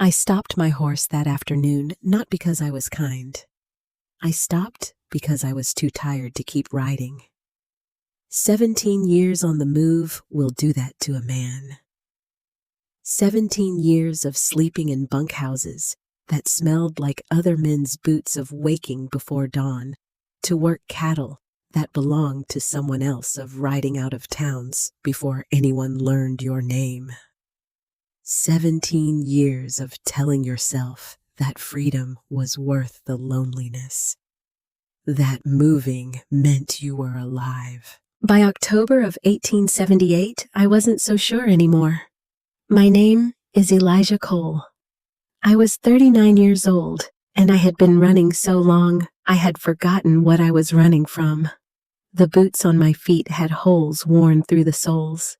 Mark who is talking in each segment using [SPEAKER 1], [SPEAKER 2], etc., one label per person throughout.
[SPEAKER 1] I stopped my horse that afternoon, not because I was kind. I stopped because I was too tired to keep riding. 17 years on the move will do that to a man. 17 years of sleeping in bunkhouses that smelled like other men's boots of waking before dawn, to work cattle that belonged to someone else, of riding out of towns before anyone learned your name. 17 years of telling yourself that freedom was worth the loneliness, that moving meant you were alive. By October of 1878, I wasn't so sure anymore. My name is Elijah Cole. I was 39 years old, and I had been running so long, I had forgotten what I was running from. The boots on my feet had holes worn through the soles.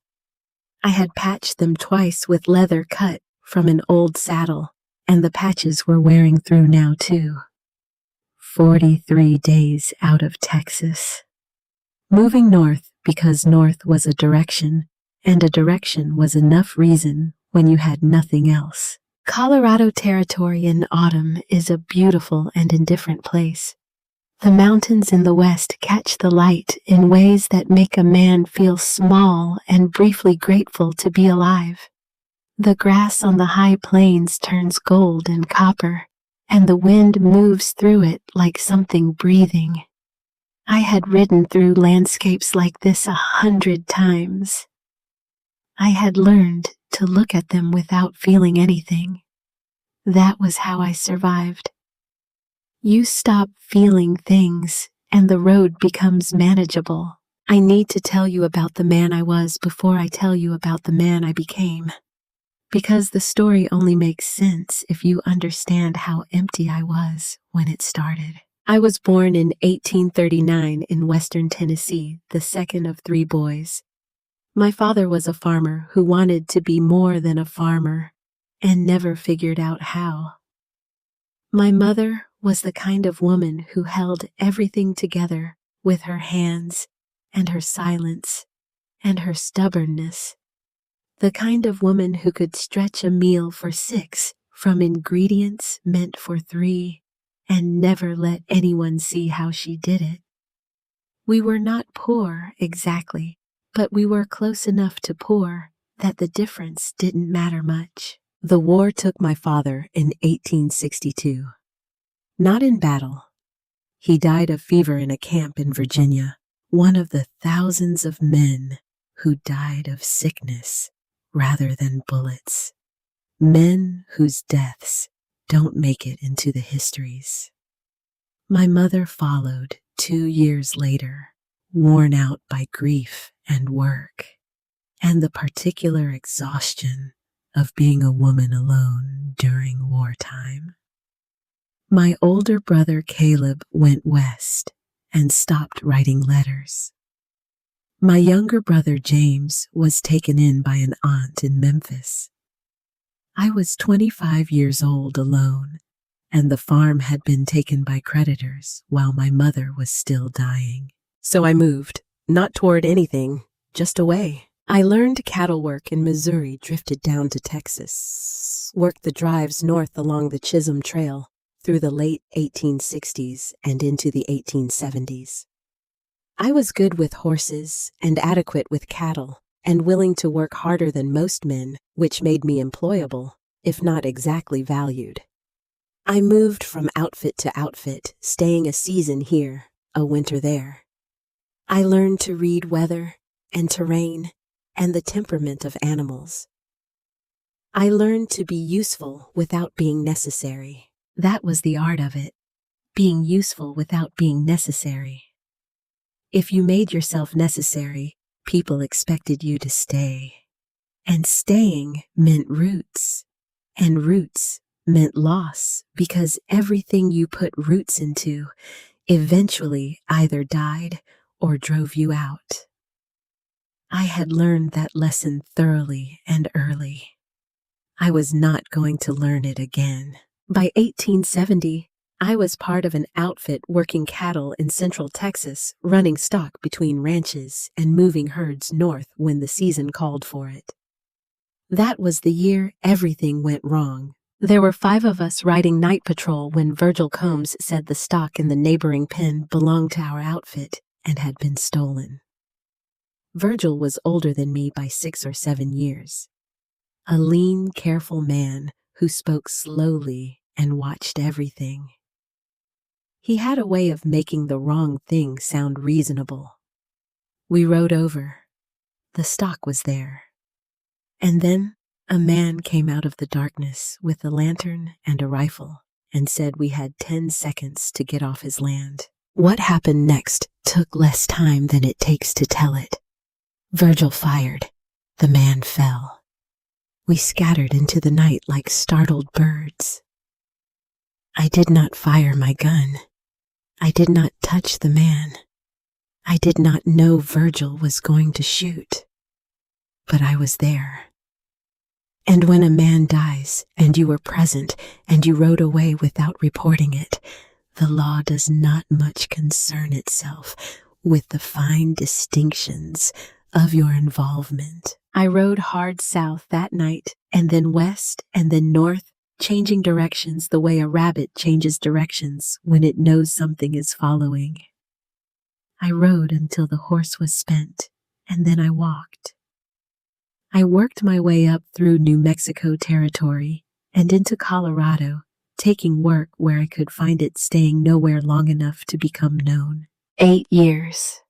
[SPEAKER 1] I had patched them twice with leather cut from an old saddle, and the patches were wearing through now too. 43 days out of Texas. Moving north because north was a direction, and a direction was enough reason when you had nothing else. Colorado Territory in autumn is a beautiful and indifferent place. The mountains in the west catch the light in ways that make a man feel small and briefly grateful to be alive. The grass on the high plains turns gold and copper, and the wind moves through it like something breathing. I had ridden through landscapes like this 100 times. I had learned to look at them without feeling anything. That was how I survived. You stop feeling things, and the road becomes manageable. I need to tell you about the man I was before I tell you about the man I became. Because the story only makes sense if you understand how empty I was when it started. I was born in 1839 in western Tennessee, the second of 3 boys. My father was a farmer who wanted to be more than a farmer and never figured out how. My mother was the kind of woman who held everything together with her hands and her silence and her stubbornness. The kind of woman who could stretch a meal for 6 from ingredients meant for 3 and never let anyone see how she did it. We were not poor exactly, but we were close enough to poor that the difference didn't matter much. The war took my father in 1862. Not in battle. He died of fever in a camp in Virginia, one of the thousands of men who died of sickness rather than bullets. Men whose deaths don't make it into the histories. My mother followed 2 years later, worn out by grief and work, and the particular exhaustion of being a woman alone during wartime. My older brother Caleb went west and stopped writing letters. My younger brother James was taken in by an aunt in Memphis. I was 25 years old alone, and the farm had been taken by creditors while my mother was still dying. So I moved, not toward anything, just away. I learned cattle work in Missouri, drifted down to Texas, worked the drives north along the Chisholm Trail through the late 1860s and into the 1870s. I was good with horses and adequate with cattle and willing to work harder than most men, which made me employable, if not exactly valued. I moved from outfit to outfit, staying a season here, a winter there. I learned to read weather and terrain and the temperament of animals. I learned to be useful without being necessary. That was the art of it, being useful without being necessary. If you made yourself necessary, people expected you to stay. And staying meant roots, and roots meant loss, because everything you put roots into eventually either died or drove you out. I had learned that lesson thoroughly and early. I was not going to learn it again. By 1870, I was part of an outfit working cattle in central Texas, running stock between ranches and moving herds north when the season called for it. That was the year everything went wrong There were 5 of us riding night patrol when Virgil Combs said the stock in the neighboring pen belonged to our outfit and had been stolen. Virgil was older than me by 6 or 7 years. A lean, careful man who spoke slowly and watched everything. He had a way of making the wrong thing sound reasonable. We rode over. The stock was there. And then a man came out of the darkness with a lantern and a rifle and said we had 10 seconds to get off his land. What happened next took less time than it takes to tell it. Virgil fired. The man fell. We scattered into the night like startled birds. I did not fire my gun. I did not touch the man. I did not know Virgil was going to shoot. But I was there. And when a man dies and you were present and you rode away without reporting it, the law does not much concern itself with the fine distinctions of your involvement. I rode hard south that night, and then west, and then north, changing directions the way a rabbit changes directions when it knows something is following. I rode until the horse was spent, and then I walked. I worked my way up through New Mexico territory and into Colorado, taking work where I could find it, staying nowhere long enough to become known. 8 years.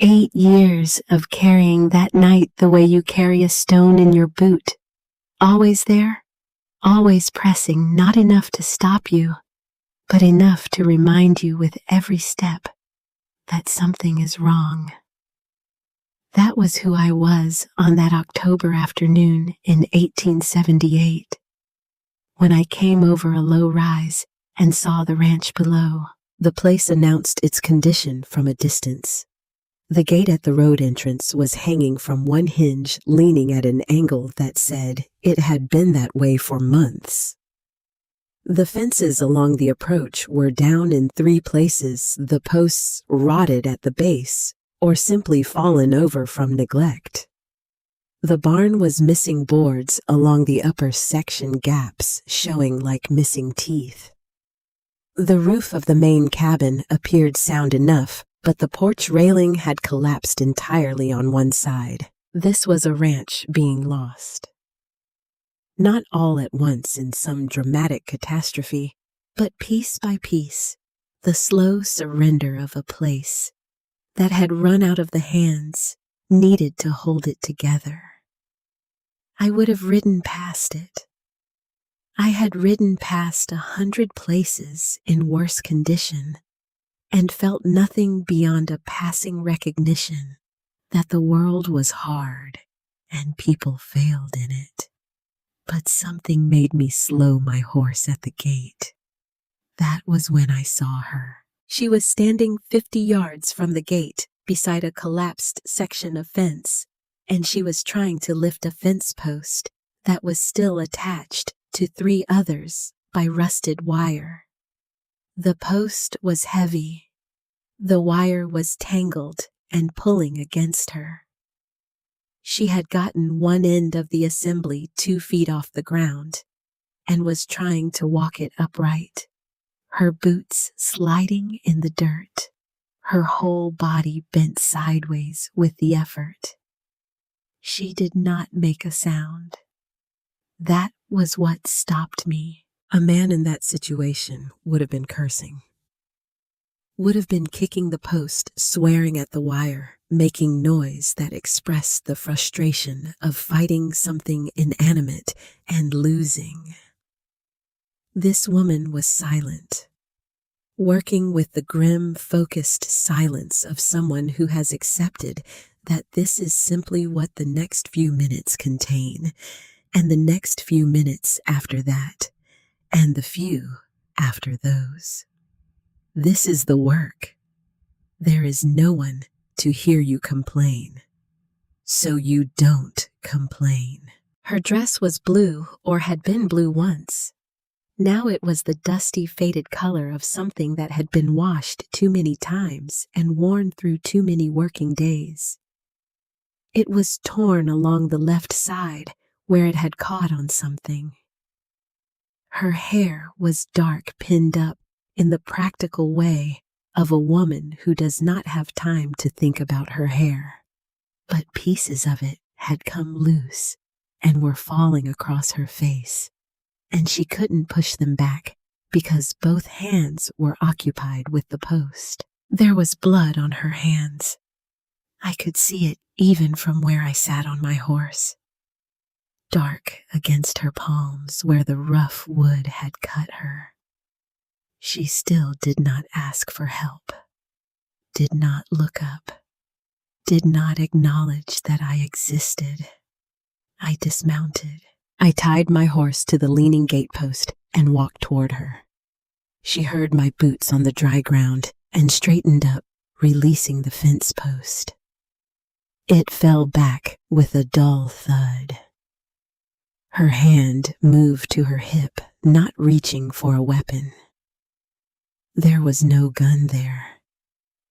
[SPEAKER 1] 8 years of carrying that night the way you carry a stone in your boot. Always there, always pressing, not enough to stop you, but enough to remind you with every step that something is wrong. That was who I was on that October afternoon in 1878, when I came over a low rise and saw the ranch below. The place announced its condition from a distance. The gate at the road entrance was hanging from one hinge, leaning at an angle that said it had been that way for months. The fences along the approach were down in 3 places, the posts rotted at the base, or simply fallen over from neglect. The barn was missing boards along the upper section, gaps showing like missing teeth. The roof of the main cabin appeared sound enough, but the porch railing had collapsed entirely on one side. This was a ranch being lost. Not all at once in some dramatic catastrophe, but piece by piece, the slow surrender of a place that had run out of the hands needed to hold it together. I would have ridden past it. I had ridden past 100 places in worse condition and felt nothing beyond a passing recognition that the world was hard and people failed in it. But something made me slow my horse at the gate. That was when I saw her. She was standing 50 yards from the gate beside a collapsed section of fence, and she was trying to lift a fence post that was still attached to 3 others by rusted wire. The post was heavy. The wire was tangled and pulling against her. She had gotten one end of the assembly 2 feet off the ground and was trying to walk it upright, her boots sliding in the dirt, her whole body bent sideways with the effort. She did not make a sound. That was what stopped me. A man in that situation would have been cursing, would have been kicking the post, swearing at the wire, making noise that expressed the frustration of fighting something inanimate and losing. This woman was silent, working with the grim, focused silence of someone who has accepted that this is simply what the next few minutes contain, and the next few minutes after that, and the few after those. This is the work. There is no one to hear you complain, so you don't complain. Her dress was blue, or had been blue once. Now it was the dusty, faded color of something that had been washed too many times and worn through too many working days. It was torn along the left side where it had caught on something. Her hair was dark, pinned up in the practical way of a woman who does not have time to think about her hair. But pieces of it had come loose and were falling across her face, and she couldn't push them back because both hands were occupied with the post. There was blood on her hands. I could see it even from where I sat on my horse. Dark against her palms where the rough wood had cut her. She still did not ask for help, did not look up, did not acknowledge that I existed. I dismounted. I tied my horse to the leaning gatepost and walked toward her. She heard my boots on the dry ground and straightened up, releasing the fence post. It fell back with a dull thud. Her hand moved to her hip, not reaching for a weapon. There was no gun there.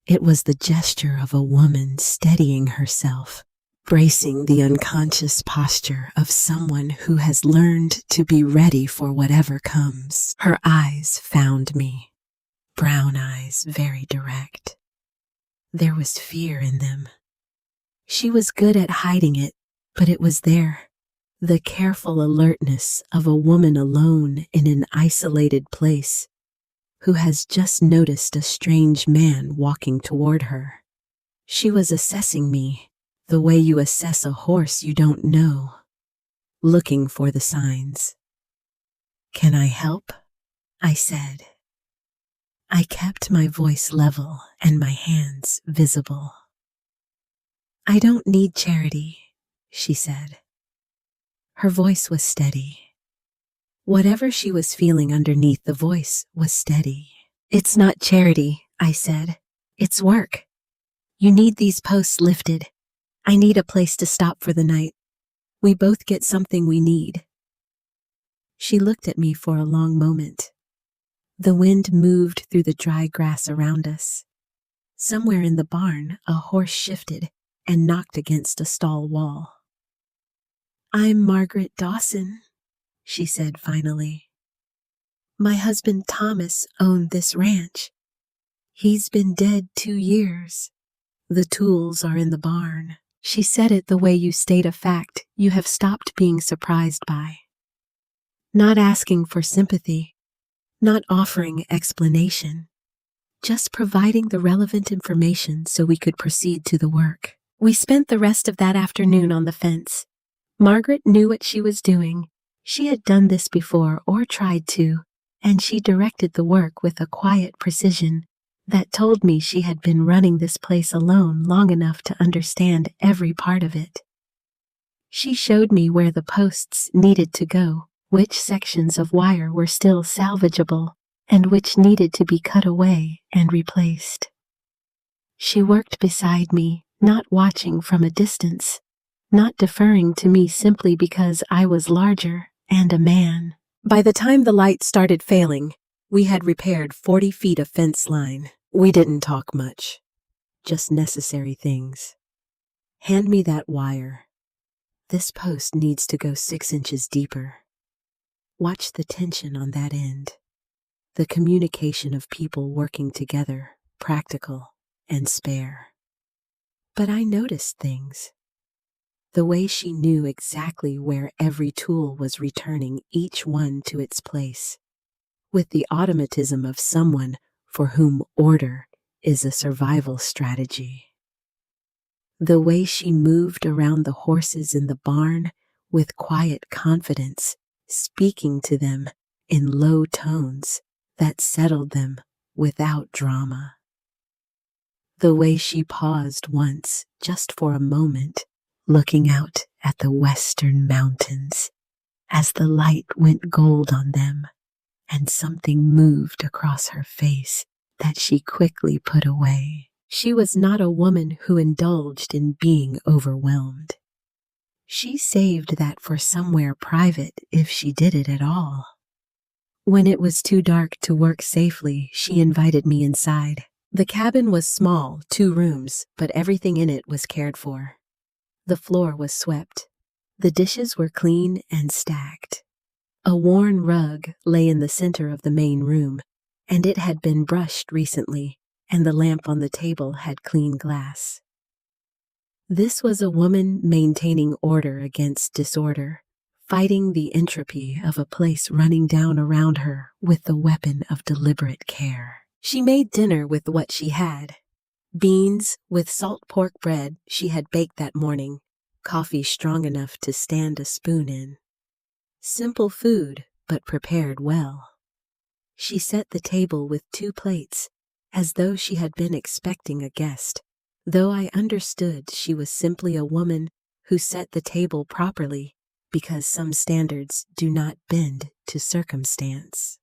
[SPEAKER 1] It was the gesture of a woman steadying herself, bracing the unconscious posture of someone who has learned to be ready for whatever comes. Her eyes found me, brown eyes, very direct. There was fear in them. She was good at hiding it, but it was there. The careful alertness of a woman alone in an isolated place who has just noticed a strange man walking toward her. She was assessing me the way you assess a horse you don't know, looking for the signs. "Can I help?" I said. I kept my voice level and my hands visible. "I don't need charity," she said. Her voice was steady. Whatever she was feeling underneath the voice was steady. "It's not charity," I said. "It's work. You need these posts lifted. I need a place to stop for the night. We both get something we need." She looked at me for a long moment. The wind moved through the dry grass around us. Somewhere in the barn, a horse shifted and knocked against a stall wall. "I'm Margaret Dawson," she said finally. "My husband Thomas owned this ranch. He's been dead 2 years. The tools are in the barn." She said it the way you state a fact you have stopped being surprised by. Not asking for sympathy, not offering explanation, just providing the relevant information so we could proceed to the work. We spent the rest of that afternoon on the fence. Margaret knew what she was doing. She had done this before or tried to, and she directed the work with a quiet precision that told me she had been running this place alone long enough to understand every part of it. She showed me where the posts needed to go, which sections of wire were still salvageable, and which needed to be cut away and replaced. She worked beside me, not watching from a distance, not deferring to me simply because I was larger and a man. By the time the light started failing, we had repaired 40 feet of fence line. We didn't talk much, just necessary things. "Hand me that wire. This post needs to go 6 inches deeper. Watch the tension on that end. The communication of people working together, practical and spare." But I noticed things. The way she knew exactly where every tool was returning each one to its place, with the automatism of someone for whom order is a survival strategy. The way she moved around the horses in the barn with quiet confidence, speaking to them in low tones that settled them without drama. The way she paused once, just for a moment, looking out at the western mountains as the light went gold on them, and something moved across her face that she quickly put away. She was not a woman who indulged in being overwhelmed. She saved that for somewhere private if she did it at all. When it was too dark to work safely, she invited me inside. The cabin was small, 2 rooms, but everything in it was cared for. The floor was swept. The dishes were clean and stacked. A worn rug lay in the center of the main room, and it had been brushed recently, and the lamp on the table had clean glass. This was a woman maintaining order against disorder, fighting the entropy of a place running down around her with the weapon of deliberate care. She made dinner with what she had. Beans with salt pork bread she had baked that morning, coffee strong enough to stand a spoon in. Simple food, but prepared well. She set the table with 2 plates, as though she had been expecting a guest, though I understood she was simply a woman who set the table properly because some standards do not bend to circumstance.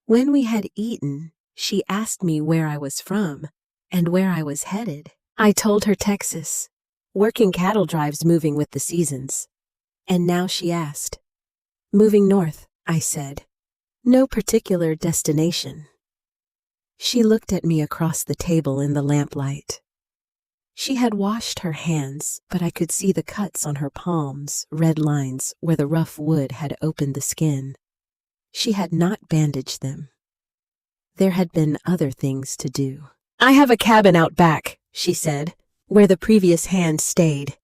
[SPEAKER 1] When we had eaten, she asked me where I was from and where I was headed. I told her Texas, working cattle drives moving with the seasons. And now she asked. Moving north, I said. No particular destination. She looked at me across the table in the lamplight. She had washed her hands, but I could see the cuts on her palms, red lines where the rough wood had opened the skin. She had not bandaged them. There had been other things to do. I have a cabin out back, she said, where the previous hand stayed.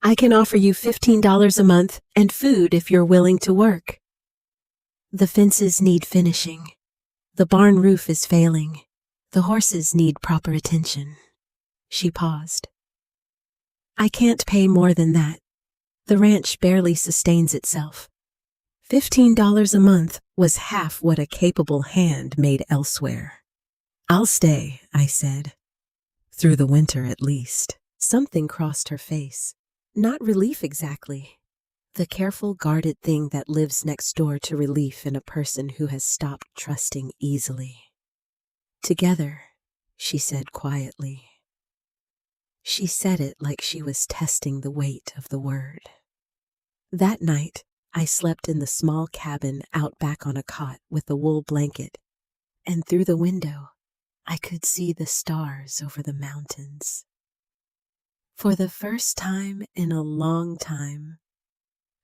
[SPEAKER 1] I can offer you $15 a month and food if you're willing to work. The fences need finishing. The barn roof is failing. The horses need proper attention. She paused. I can't pay more than that. The ranch barely sustains itself. $15 a month was half what a capable hand made elsewhere. I'll stay, I said. Through the winter at least. Something crossed her face. Not relief exactly. The careful, guarded thing that lives next door to relief in a person who has stopped trusting easily. Together, she said quietly. She said it like she was testing the weight of the word. That night, I slept in the small cabin out back on a cot with a wool blanket, and through the window, I could see the stars over the mountains. For the first time in a long time,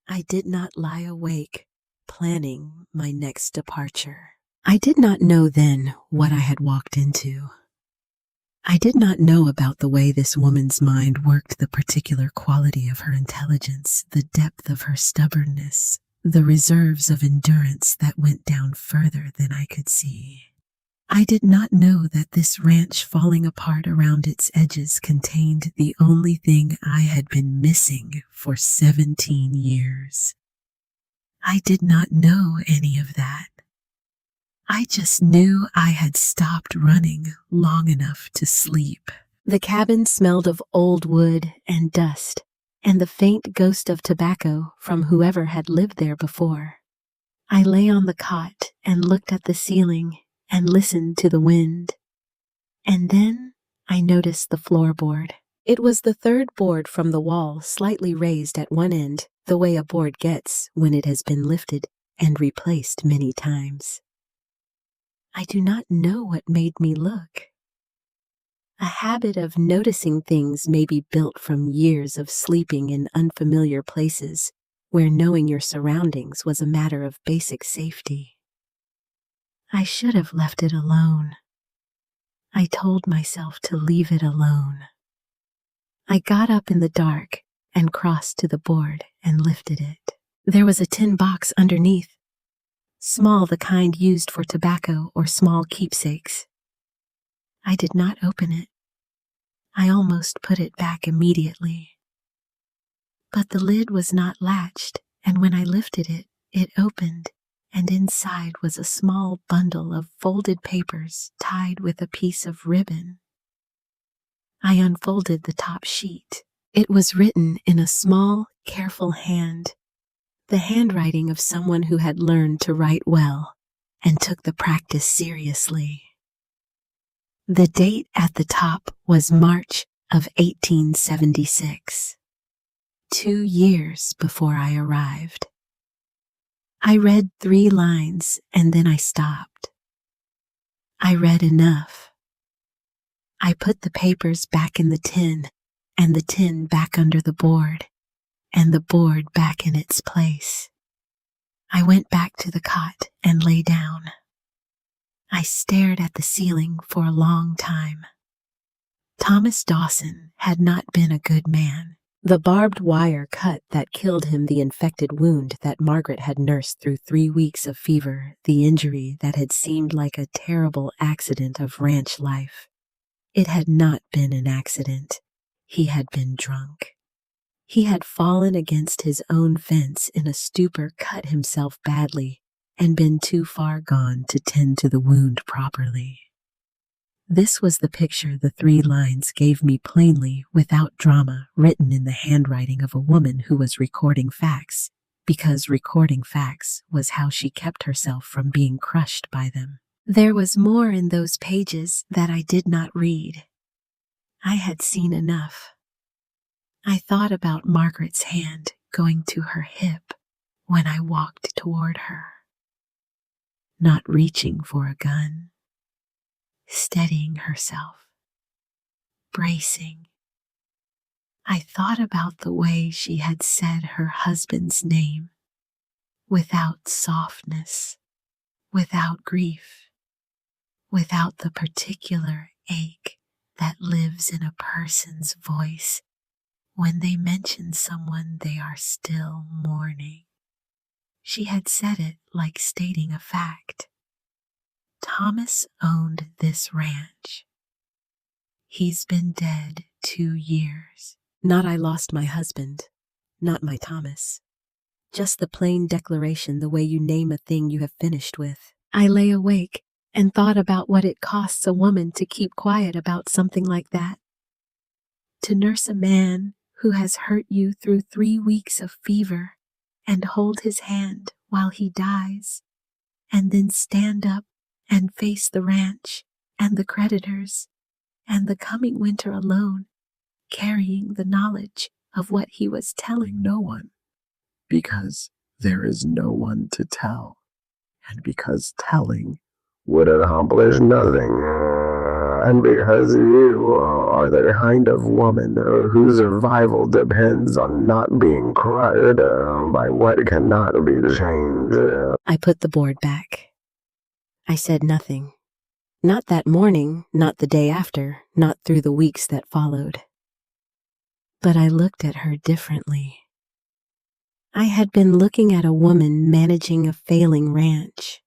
[SPEAKER 1] I did not lie awake planning my next departure. I did not know then what I had walked into. I did not know about the way this woman's mind worked, the particular quality of her intelligence, the depth of her stubbornness, the reserves of endurance that went down further than I could see. I did not know that this ranch falling apart around its edges contained the only thing I had been missing for 17 years. I did not know any of that. I just knew I had stopped running long enough to sleep. The cabin smelled of old wood and dust, and the faint ghost of tobacco from whoever had lived there before. I lay on the cot and looked at the ceiling and listened to the wind. And then I noticed the floorboard. It was the third board from the wall, slightly raised at one end, the way a board gets when it has been lifted and replaced many times. I do not know what made me look. A habit of noticing things may be built from years of sleeping in unfamiliar places where knowing your surroundings was a matter of basic safety. I should have left it alone. I told myself to leave it alone. I got up in the dark and crossed to the board and lifted it. There was a tin box underneath, small, the kind used for tobacco or small keepsakes. I did not open it. I almost put it back immediately. But the lid was not latched, and when I lifted it, it opened, and inside was a small bundle of folded papers tied with a piece of ribbon. I unfolded the top sheet. It was written in a small, careful hand, the handwriting of someone who had learned to write well and took the practice seriously. The date at the top was March of 1876, 2 years before I arrived. I read 3 lines and then I stopped. I read enough. I put the papers back in the tin and the tin back under the board and the board back in its place. I went back to the cot and lay down. I stared at the ceiling for a long time. Thomas Dawson had not been a good man. The barbed wire cut that killed him, the infected wound that Margaret had nursed through 3 weeks of fever, the injury that had seemed like a terrible accident of ranch life. It had not been an accident. He had been drunk. He had fallen against his own fence in a stupor, cut himself badly, and been too far gone to tend to the wound properly. This was the picture the 3 lines gave me plainly, without drama, written in the handwriting of a woman who was recording facts, because recording facts was how she kept herself from being crushed by them. There was more in those pages that I did not read. I had seen enough. I thought about Margaret's hand going to her hip when I walked toward her, not reaching for a gun, steadying herself, bracing. I thought about the way she had said her husband's name, without softness, without grief, without the particular ache that lives in a person's voice when they mention someone they are still mourning. She had said it like stating a fact. Thomas owned this ranch. He's been dead 2 years. Not I lost my husband, not my Thomas. Just the plain declaration, the way you name a thing you have finished with. I lay awake and thought about what it costs a woman to keep quiet about something like that. To nurse a man who has hurt you through 3 weeks of fever and hold his hand while he dies, and then stand up and face the ranch and the creditors and the coming winter alone, carrying the knowledge of what he was telling no one.
[SPEAKER 2] Because there is no one to tell, and because telling would accomplish nothing, and because you are the kind of woman whose survival depends on not being crushed by what cannot be changed.
[SPEAKER 1] I put the board back. I said nothing. Not that morning, not the day after, not through the weeks that followed. But I looked at her differently. I had been looking at a woman managing a failing ranch.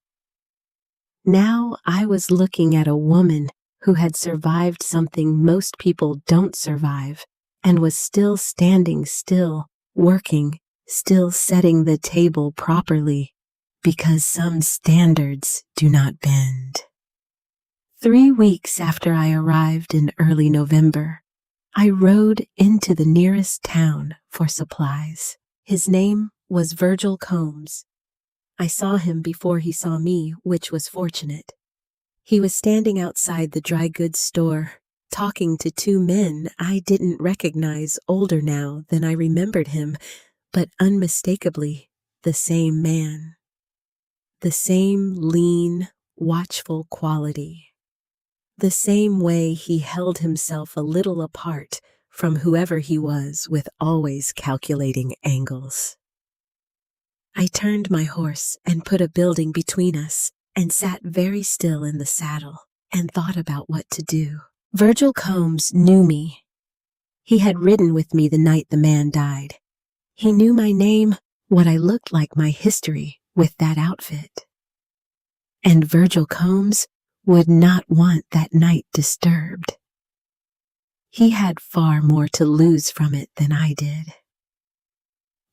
[SPEAKER 1] Now I was looking at a woman who had survived something most people don't survive, and was still standing still, working, still setting the table properly, because some standards do not bend. 3 weeks after I arrived in early November, I rode into the nearest town for supplies. His name was Virgil Combs. I saw him before he saw me, which was fortunate. He was standing outside the dry goods store, talking to 2 men I didn't recognize, older now than I remembered him, but unmistakably the same man. The same lean, watchful quality. The same way he held himself a little apart from whoever he was, with always calculating angles. I turned my horse and put a building between us and sat very still in the saddle and thought about what to do. Virgil Combs knew me. He had ridden with me the night the man died. He knew my name, what I looked like, my history with that outfit. And Virgil Combs would not want that night disturbed. He had far more to lose from it than I did.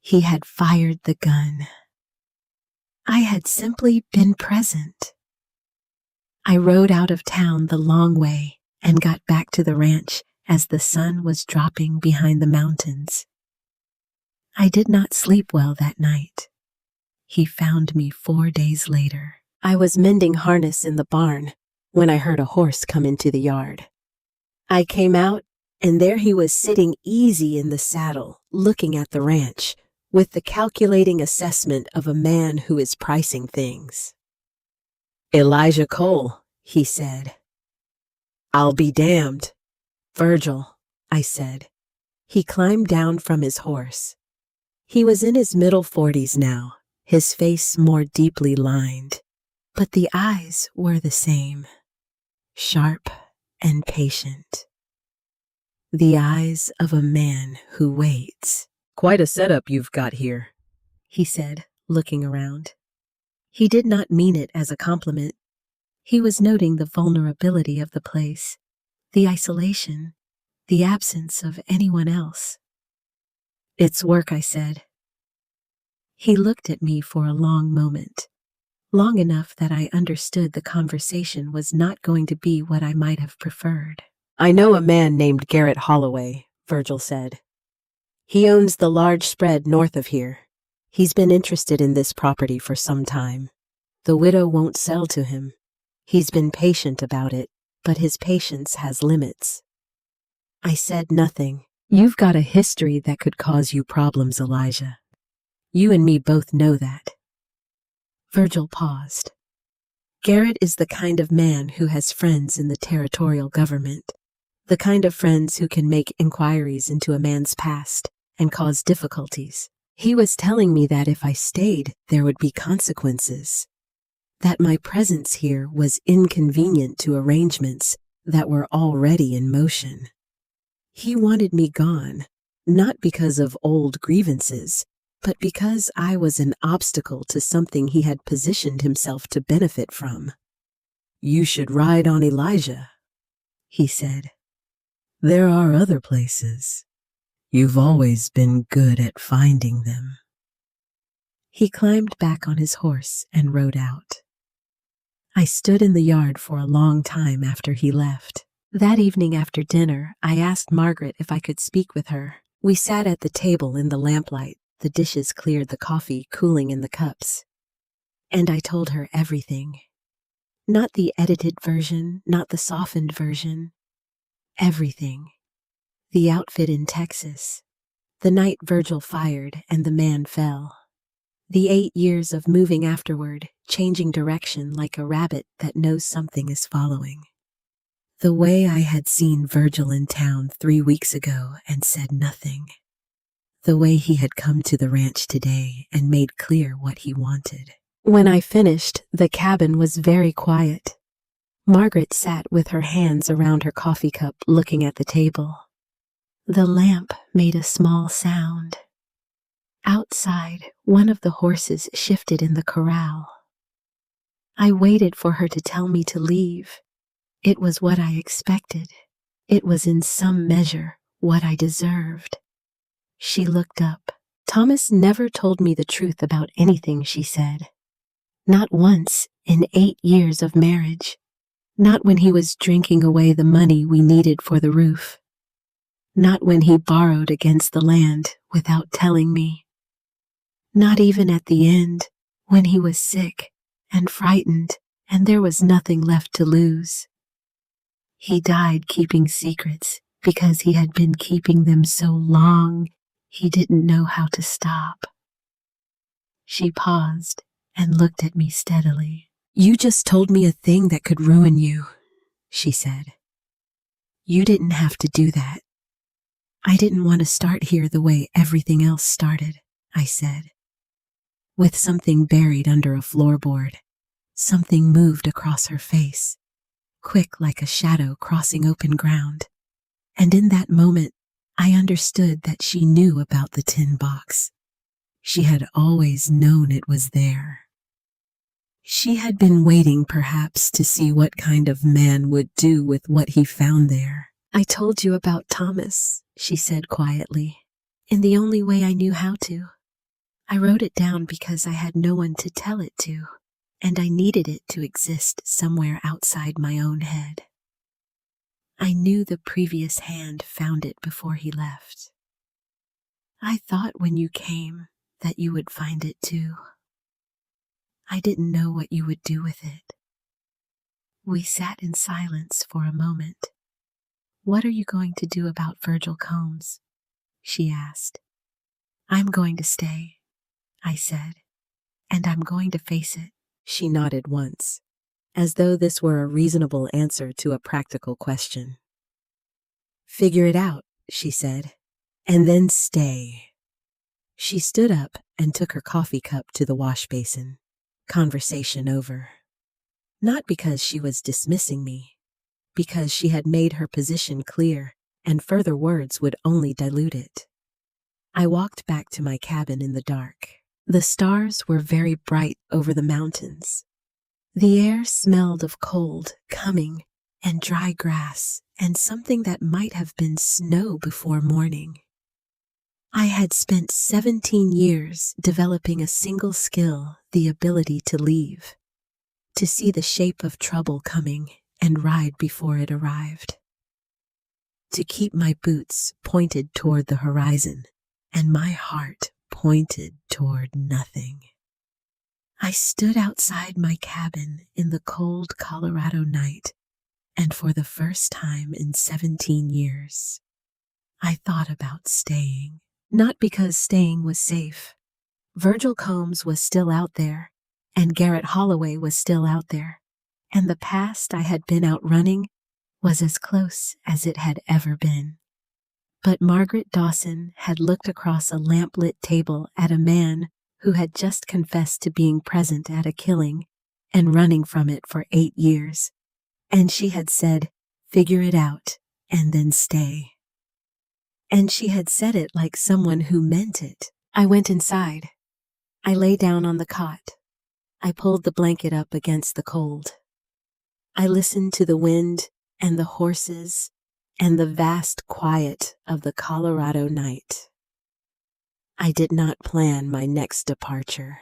[SPEAKER 1] He had fired the gun. I had simply been present. I rode out of town the long way and got back to the ranch as the sun was dropping behind the mountains. I did not sleep well that night. He found me 4 days later. I was mending harness in the barn when I heard a horse come into the yard. I came out, and there he was, sitting easy in the saddle, looking at the ranch, with the calculating assessment of a man who is pricing things. "Elijah Cole," he said. "I'll be damned." "Virgil," I said. He climbed down from his horse. He was in his middle 40s now, his face more deeply lined, but the eyes were the same, sharp and patient. The eyes of a man who waits. "Quite a setup you've got here," he said, looking around. He did not mean it as a compliment. He was noting the vulnerability of the place, the isolation, the absence of anyone else. "It's work," I said. He looked at me for a long moment, long enough that I understood the conversation was not going to be what I might have preferred. "I know a man named Garrett Holloway," Virgil said. "He owns the large spread north of here. He's been interested in this property for some time. The widow won't sell to him. He's been patient about it, but his patience has limits." I said nothing. "You've got a history that could cause you problems, Elijah. You and me both know that." Virgil paused. "Garrett is the kind of man who has friends in the territorial government, the kind of friends who can make inquiries into a man's past and cause difficulties. He was telling me that if I stayed, there would be consequences, that my presence here was inconvenient to arrangements that were already in motion. He wanted me gone, not because of old grievances, but because I was an obstacle to something he had positioned himself to benefit from. "You should ride on Elijah," he said. "There are other places. You've always been good at finding them." He climbed back on his horse and rode out. I stood in the yard for a long time after he left. That evening after dinner, I asked Margaret if I could speak with her. We sat at the table in the lamplight. The dishes cleared, the coffee cooling in the cups. And I told her everything. Not the edited version, not the softened version. Everything. The outfit in Texas. The night Virgil fired and the man fell. The 8 years of moving afterward, changing direction like a rabbit that knows something is following. The way I had seen Virgil in town 3 weeks ago and said nothing. The way he had come to the ranch today and made clear what he wanted. When I finished, the cabin was very quiet. Margaret sat with her hands around her coffee cup looking at the table. The lamp made a small sound. Outside, one of the horses shifted in the corral. I waited for her to tell me to leave. It was what I expected. It was in some measure what I deserved. She looked up. "Thomas never told me the truth about anything," she said. "Not once in 8 years of marriage. Not when he was drinking away the money we needed for the roof. Not when he borrowed against the land without telling me. Not even at the end, when he was sick and frightened and there was nothing left to lose. He died keeping secrets because he had been keeping them so long he didn't know how to stop." She paused and looked at me steadily. "You just told me a thing that could ruin you," she said. "You didn't have to do that." "I didn't want to start here the way everything else started," I said. With something buried under a floorboard, something moved across her face, quick like a shadow crossing open ground. And in that moment, I understood that she knew about the tin box. She had always known it was there. She had been waiting, perhaps, to see what kind of man would do with what he found there. "I told you about Thomas," she said quietly, "in the only way I knew how to. I wrote it down because I had no one to tell it to, and I needed it to exist somewhere outside my own head. I knew the previous hand found it before he left. I thought when you came that you would find it too. I didn't know what you would do with it." We sat in silence for a moment. "What are you going to do about Virgil Combs?" she asked. "I'm going to stay," I said, "and I'm going to face it." She nodded once, as though this were a reasonable answer to a practical question. "Figure it out," she said, "and then stay." She stood up and took her coffee cup to the wash basin. Conversation over. Not because she was dismissing me, because she had made her position clear, and further words would only dilute it. I walked back to my cabin in the dark. The stars were very bright over the mountains. The air smelled of cold coming and dry grass and something that might have been snow before morning. I had spent 17 years developing a single skill, the ability to leave, to see the shape of trouble coming and ride before it arrived, to keep my boots pointed toward the horizon and my heart pointed toward nothing. I stood outside my cabin in the cold Colorado night, and for the first time in 17 years, I thought about staying. Not because staying was safe. Virgil Combs was still out there, and Garrett Holloway was still out there, and the past I had been outrunning was as close as it had ever been. But Margaret Dawson had looked across a lamplit table at a man who had just confessed to being present at a killing and running from it for 8 years, and she had said, "Figure it out, and then stay." And she had said it like someone who meant it. I went inside. I lay down on the cot. I pulled the blanket up against the cold. I listened to the wind and the horses and the vast quiet of the Colorado night. I did not plan my next departure.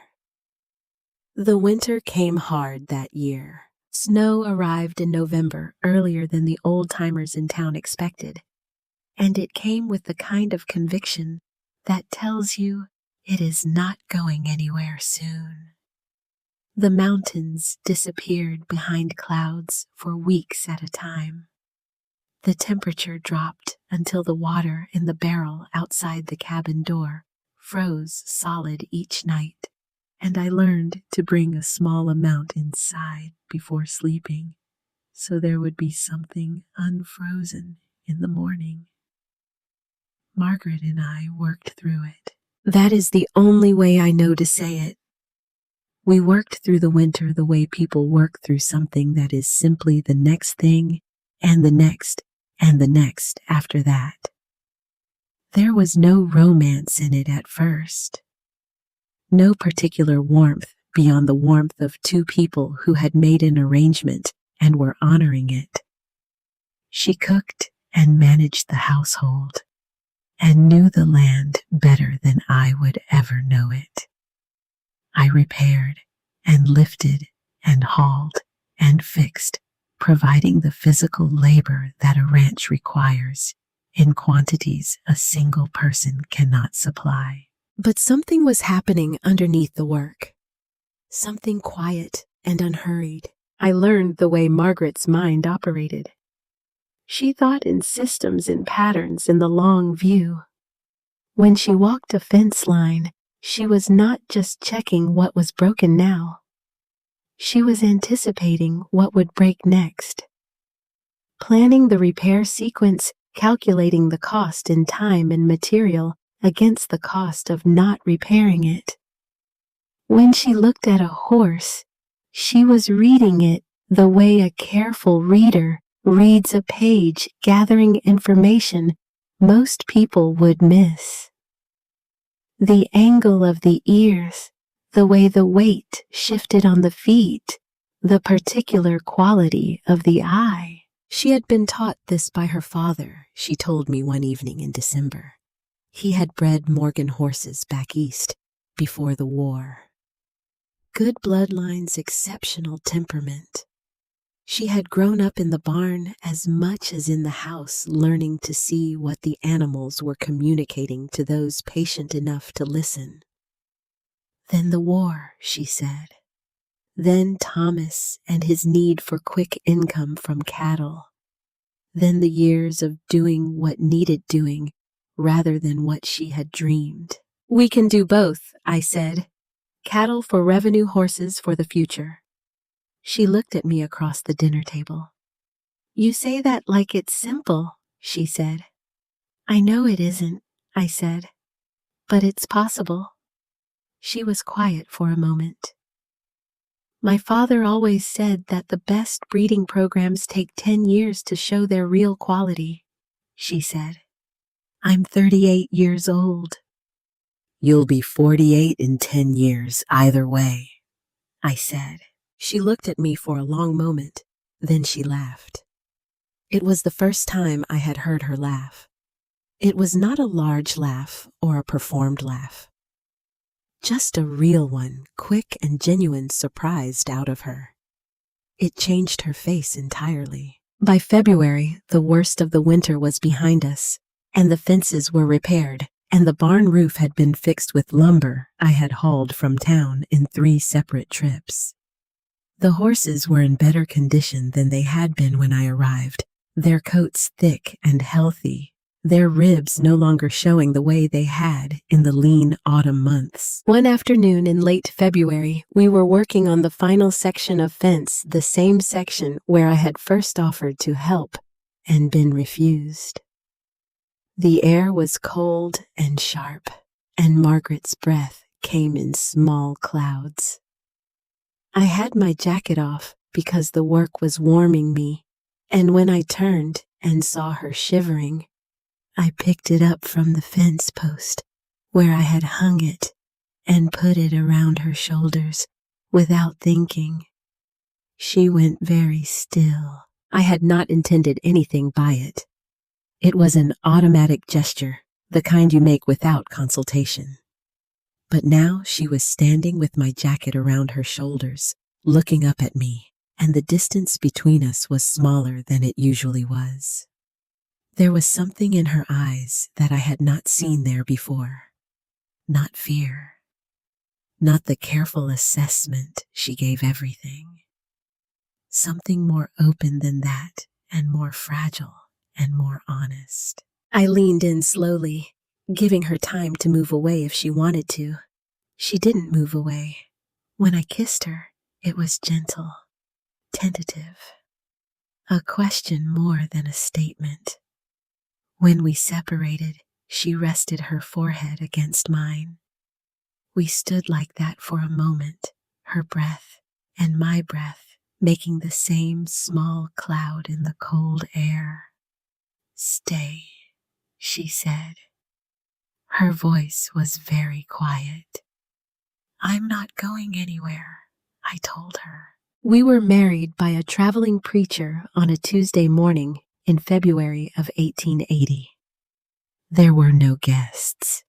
[SPEAKER 1] The winter came hard that year. Snow arrived in November earlier than the old-timers in town expected, and it came with the kind of conviction that tells you it is not going anywhere soon. The mountains disappeared behind clouds for weeks at a time. The temperature dropped until the water in the barrel outside the cabin door froze solid each night, and I learned to bring a small amount inside before sleeping, so there would be something unfrozen in the morning. Margaret and I worked through it. That is the only way I know to say it. We worked through the winter the way people work through something that is simply the next thing and the next and the next after that. There was no romance in it at first. No particular warmth beyond the warmth of two people who had made an arrangement and were honoring it. She cooked and managed the household and knew the land better than I would ever know it. I repaired and lifted and hauled and fixed, providing the physical labor that a ranch requires in quantities a single person cannot supply. But something was happening underneath the work. Something quiet and unhurried. I learned the way Margaret's mind operated. She thought in systems and patterns in the long view. When she walked a fence line, she was not just checking what was broken now. She was anticipating what would break next. Planning the repair sequence, calculating the cost in time and material against the cost of not repairing it. When she looked at a horse, she was reading it the way a careful reader reads a page, gathering information most people would miss. The angle of the ears, the way the weight shifted on the feet, the particular quality of the eye. She had been taught this by her father, she told me one evening in December. He had bred Morgan horses back east before the war. Good bloodlines, exceptional temperament. She had grown up in the barn as much as in the house, learning to see what the animals were communicating to those patient enough to listen. Then the war, she said. Then Thomas and his need for quick income from cattle. Then the years of doing what needed doing rather than what she had dreamed. "We can do both," I said. "Cattle for revenue, horses for the future." She looked at me across the dinner table. "You say that like it's simple," she said. "I know it isn't," I said, "but it's possible." She was quiet for a moment. My father always said that the best breeding programs take 10 years to show their real quality, she said. I'm 38 years old. You'll be 48 in 10 years either way, I said. She looked at me for a long moment, then she laughed. It was the first time I had heard her laugh. It was not a large laugh or a performed laugh. Just a real one, quick and genuine, surprised out of her. It changed her face entirely. By February, the worst of the winter was behind us, and the fences were repaired, and the barn roof had been fixed with lumber I had hauled from town in 3 separate trips. The horses were in better condition than they had been when I arrived, their coats thick and healthy, their ribs no longer showing the way they had in the lean autumn months. One afternoon in late February, we were working on the final section of fence, the same section where I had first offered to help and been refused. The air was cold and sharp, and Margaret's breath came in small clouds. I had my jacket off because the work was warming me, and when I turned and saw her shivering, I picked it up from the fence post where I had hung it and put it around her shoulders without thinking. She went very still. I had not intended anything by it. It was an automatic gesture, the kind you make without consultation. But now she was standing with my jacket around her shoulders, looking up at me, and the distance between us was smaller than it usually was. There was something in her eyes that I had not seen there before. Not fear. Not the careful assessment she gave everything. Something more open than that, and more fragile and more honest. I leaned in slowly, giving her time to move away if she wanted to. She didn't move away. When I kissed her, it was gentle, tentative. A question more than a statement. When we separated, she rested her forehead against mine. We stood like that for a moment, her breath and my breath making the same small cloud in the cold air. Stay, she said. Her voice was very quiet. I'm not going anywhere, I told her. We were married by a traveling preacher on a Tuesday morning in February of 1880. There were no guests.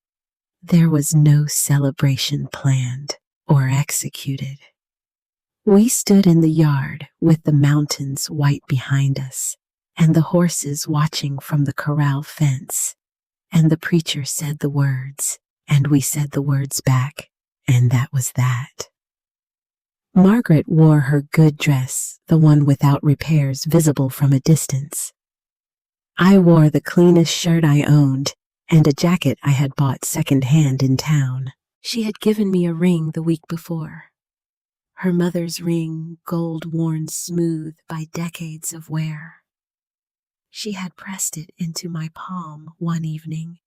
[SPEAKER 1] There was no celebration planned or executed. We stood in the yard with the mountains white behind us and the horses watching from the corral fence, and the preacher said the words, and we said the words back, and that was that. Margaret wore her good dress, the one without repairs visible from a distance. I wore the cleanest shirt I owned and a jacket I had bought second-hand in town. She had given me a ring the week before. Her mother's ring, gold worn smooth by decades of wear. She had pressed it into my palm one evening,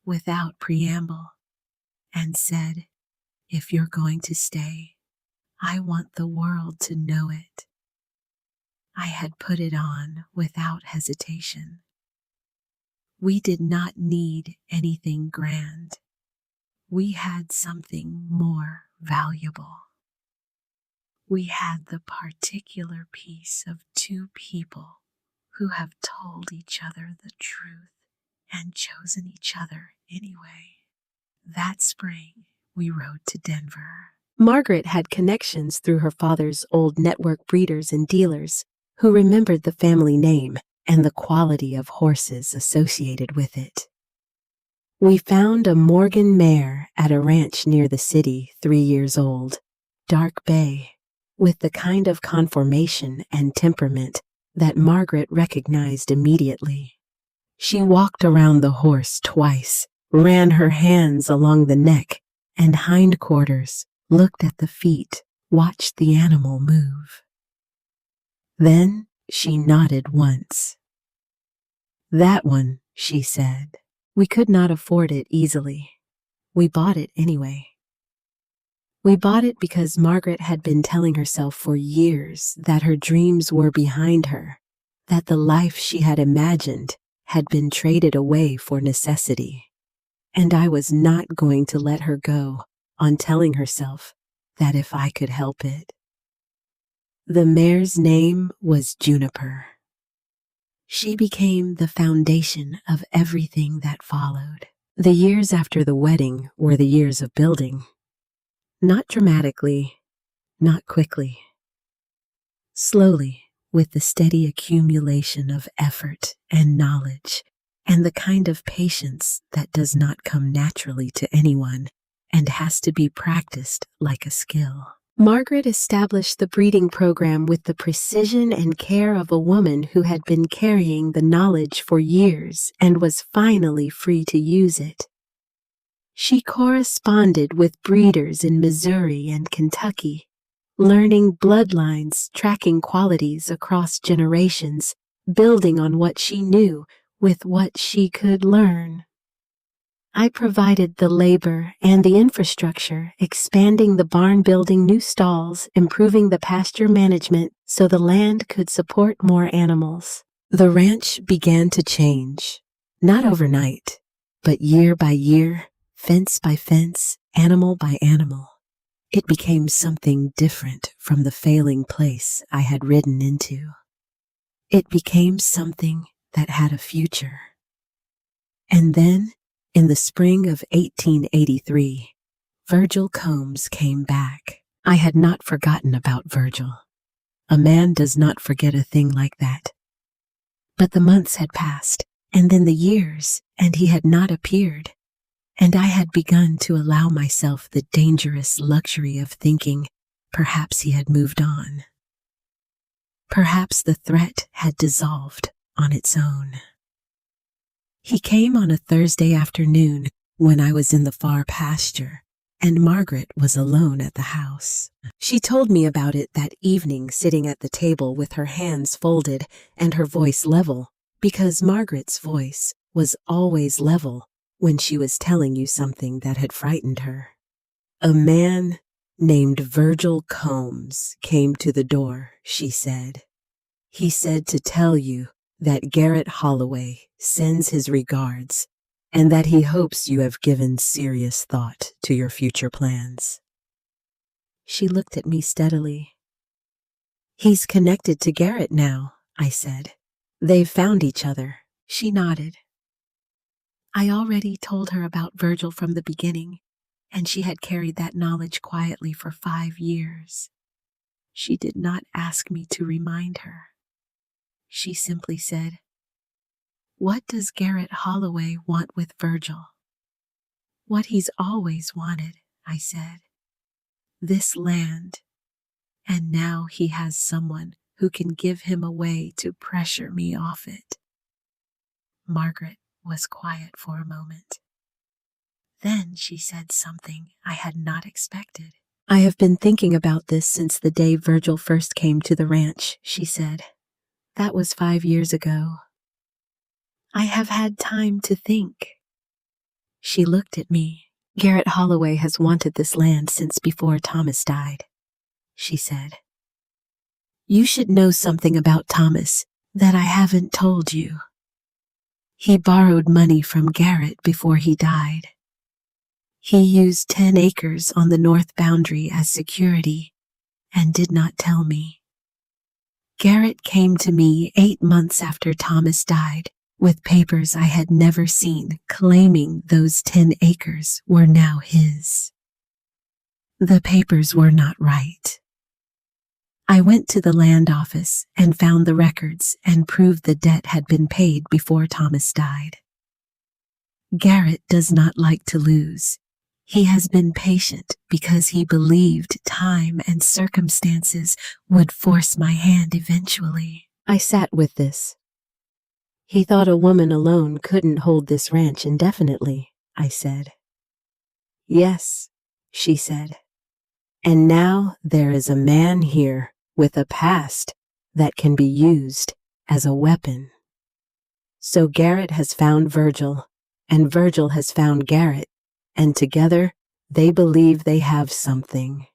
[SPEAKER 1] without preamble, and said, "If you're going to stay, I want the world to know it." I had put it on without hesitation. We did not need anything grand. We had something more valuable. We had the particular peace of 2 people who have told each other the truth and chosen each other anyway. That spring, we rode to Denver. Margaret had connections through her father's old network breeders and dealers who remembered the family name and the quality of horses associated with it. We found a Morgan mare at a ranch near the city, 3 years old, dark bay, with the kind of conformation and temperament that Margaret recognized immediately. She walked around the horse twice, ran her hands along the neck and hindquarters, looked at the feet, watched the animal move. Then she nodded once. "That one," she said. We could not afford it easily. We bought it anyway. We bought it because Margaret had been telling herself for years that her dreams were behind her, that the life she had imagined had been traded away for necessity. And I was not going to let her go on telling herself that if I could help it. The mare's name was Juniper. She became the foundation of everything that followed. The years after the wedding were the years of building. Not dramatically, not quickly. Slowly, with the steady accumulation of effort and knowledge, and the kind of patience that does not come naturally to anyone and has to be practiced like a skill. Margaret established the breeding program with the precision and care of a woman who had been carrying the knowledge for years and was finally free to use it. She corresponded with breeders in Missouri and Kentucky, learning bloodlines, tracking qualities across generations, building on what she knew with what she could learn. I provided the labor and the infrastructure, expanding the barn, building new stalls, improving the pasture management so the land could support more animals. The ranch began to change, not overnight, but year by year, fence by fence, animal by animal. It became something different from the failing place I had ridden into. It became something that had a future. And then, in the spring of 1883, Virgil Combs came back. I had not forgotten about Virgil. A man does not forget a thing like that. But the months had passed, and then the years, and he had not appeared. And I had begun to allow myself the dangerous luxury of thinking perhaps he had moved on. Perhaps the threat had dissolved on its own. He came on a Thursday afternoon when I was in the far pasture, and Margaret was alone at the house. She told me about it that evening, sitting at the table with her hands folded and her voice level, because Margaret's voice was always level when she was telling you something that had frightened her. A man named Virgil Combs came to the door, she said. He said to tell you that Garrett Holloway sends his regards and that he hopes you have given serious thought to your future plans. She looked at me steadily. He's connected to Garrett now, I said. They've found each other. She nodded. I already told her about Virgil from the beginning, and she had carried that knowledge quietly for 5 years. She did not ask me to remind her. She simply said, "What does Garrett Holloway want with Virgil?" "What he's always wanted," I said. "This land. And now he has someone who can give him a way to pressure me off it." Margaret was quiet for a moment. Then she said something I had not expected. "I have been thinking about this since the day Virgil first came to the ranch," she said. "That was 5 years ago. I have had time to think." She looked at me. "Garrett Holloway has wanted this land since before Thomas died," she said. "You should know something about Thomas that I haven't told you. He borrowed money from Garrett before he died. He used 10 acres on the north boundary as security and did not tell me. Garrett came to me 8 months after Thomas died with papers I had never seen claiming those 10 acres were now his. The papers were not right. I went to the land office and found the records and proved the debt had been paid before Thomas died. Garrett does not like to lose. He has been patient because he believed time and circumstances would force my hand eventually." I sat with this. "He thought a woman alone couldn't hold this ranch indefinitely," I said. "Yes," she said. "And now there is a man here with a past that can be used as a weapon. So Garrett has found Virgil, and Virgil has found Garrett, and together They believe they have something.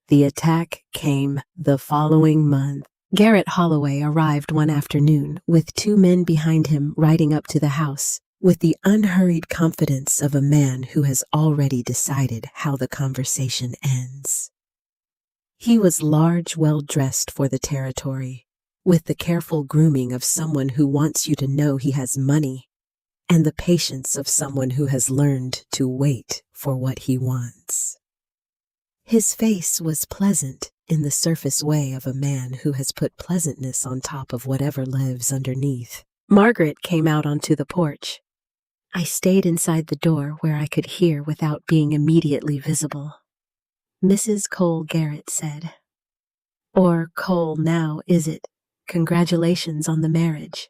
[SPEAKER 1] The attack came the following month. Garrett Holloway arrived one afternoon with 2 men behind him riding up to the house with the unhurried confidence of a man who has already decided how the conversation ends. He was large, well-dressed for the territory, with the careful grooming of someone who wants you to know he has money, and the patience of someone who has learned to wait for what he wants. His face was pleasant in the surface way of a man who has put pleasantness on top of whatever lives underneath. Margaret came out onto the porch. I stayed inside the door where I could hear without being immediately visible. Mrs. Cole Garrett said. Or Cole now, is it? Congratulations on the marriage.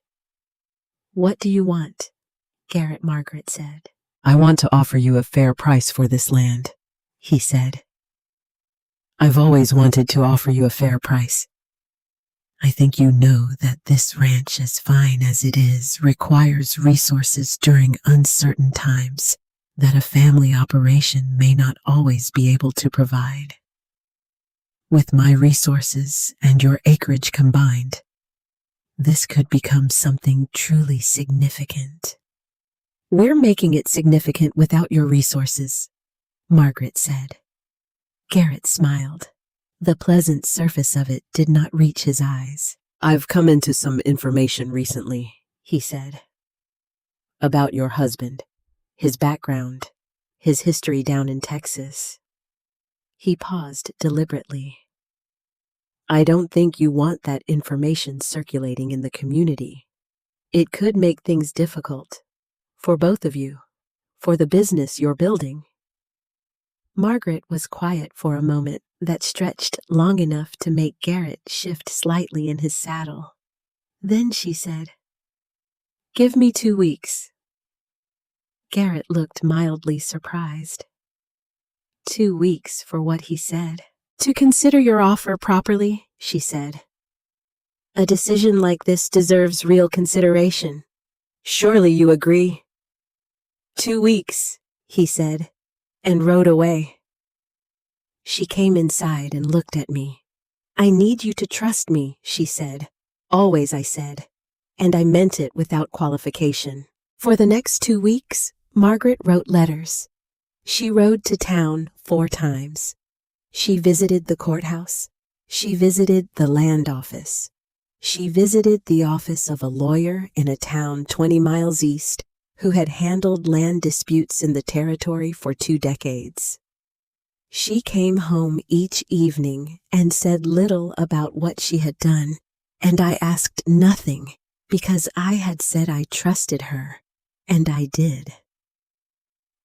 [SPEAKER 1] What do you want? Garrett Margaret said. I want to offer you a fair price for this land, he said. I've always wanted to offer you a fair price. I think you know that this ranch, as fine as it is, requires resources during uncertain times that a family operation may not always be able to provide. With my resources and your acreage combined, this could become something truly significant. We're making it significant without your resources, Margaret said. Garrett smiled. The pleasant surface of it did not reach his eyes. I've come into some information recently, he said. About your husband, his background, his history down in Texas. He paused deliberately. I don't think you want that information circulating in the community. It could make things difficult. For both of you. For the business you're building. Margaret was quiet for a moment that stretched long enough to make Garrett shift slightly in his saddle. Then she said, Give me 2 weeks. Garrett looked mildly surprised. 2 weeks for what he said. To consider your offer properly, she said. A decision like this deserves real consideration. Surely you agree? 2 weeks, he said, and rode away. She came inside and looked at me. I need you to trust me, she said. Always, I said. And I meant it without qualification. For the next 2 weeks, Margaret wrote letters. She rode to town 4 times. She visited the courthouse. She visited the land office. She visited the office of a lawyer in a town 20 miles east who had handled land disputes in the territory for 2 decades. She came home each evening and said little about what she had done, and I asked nothing because I had said I trusted her, and I did.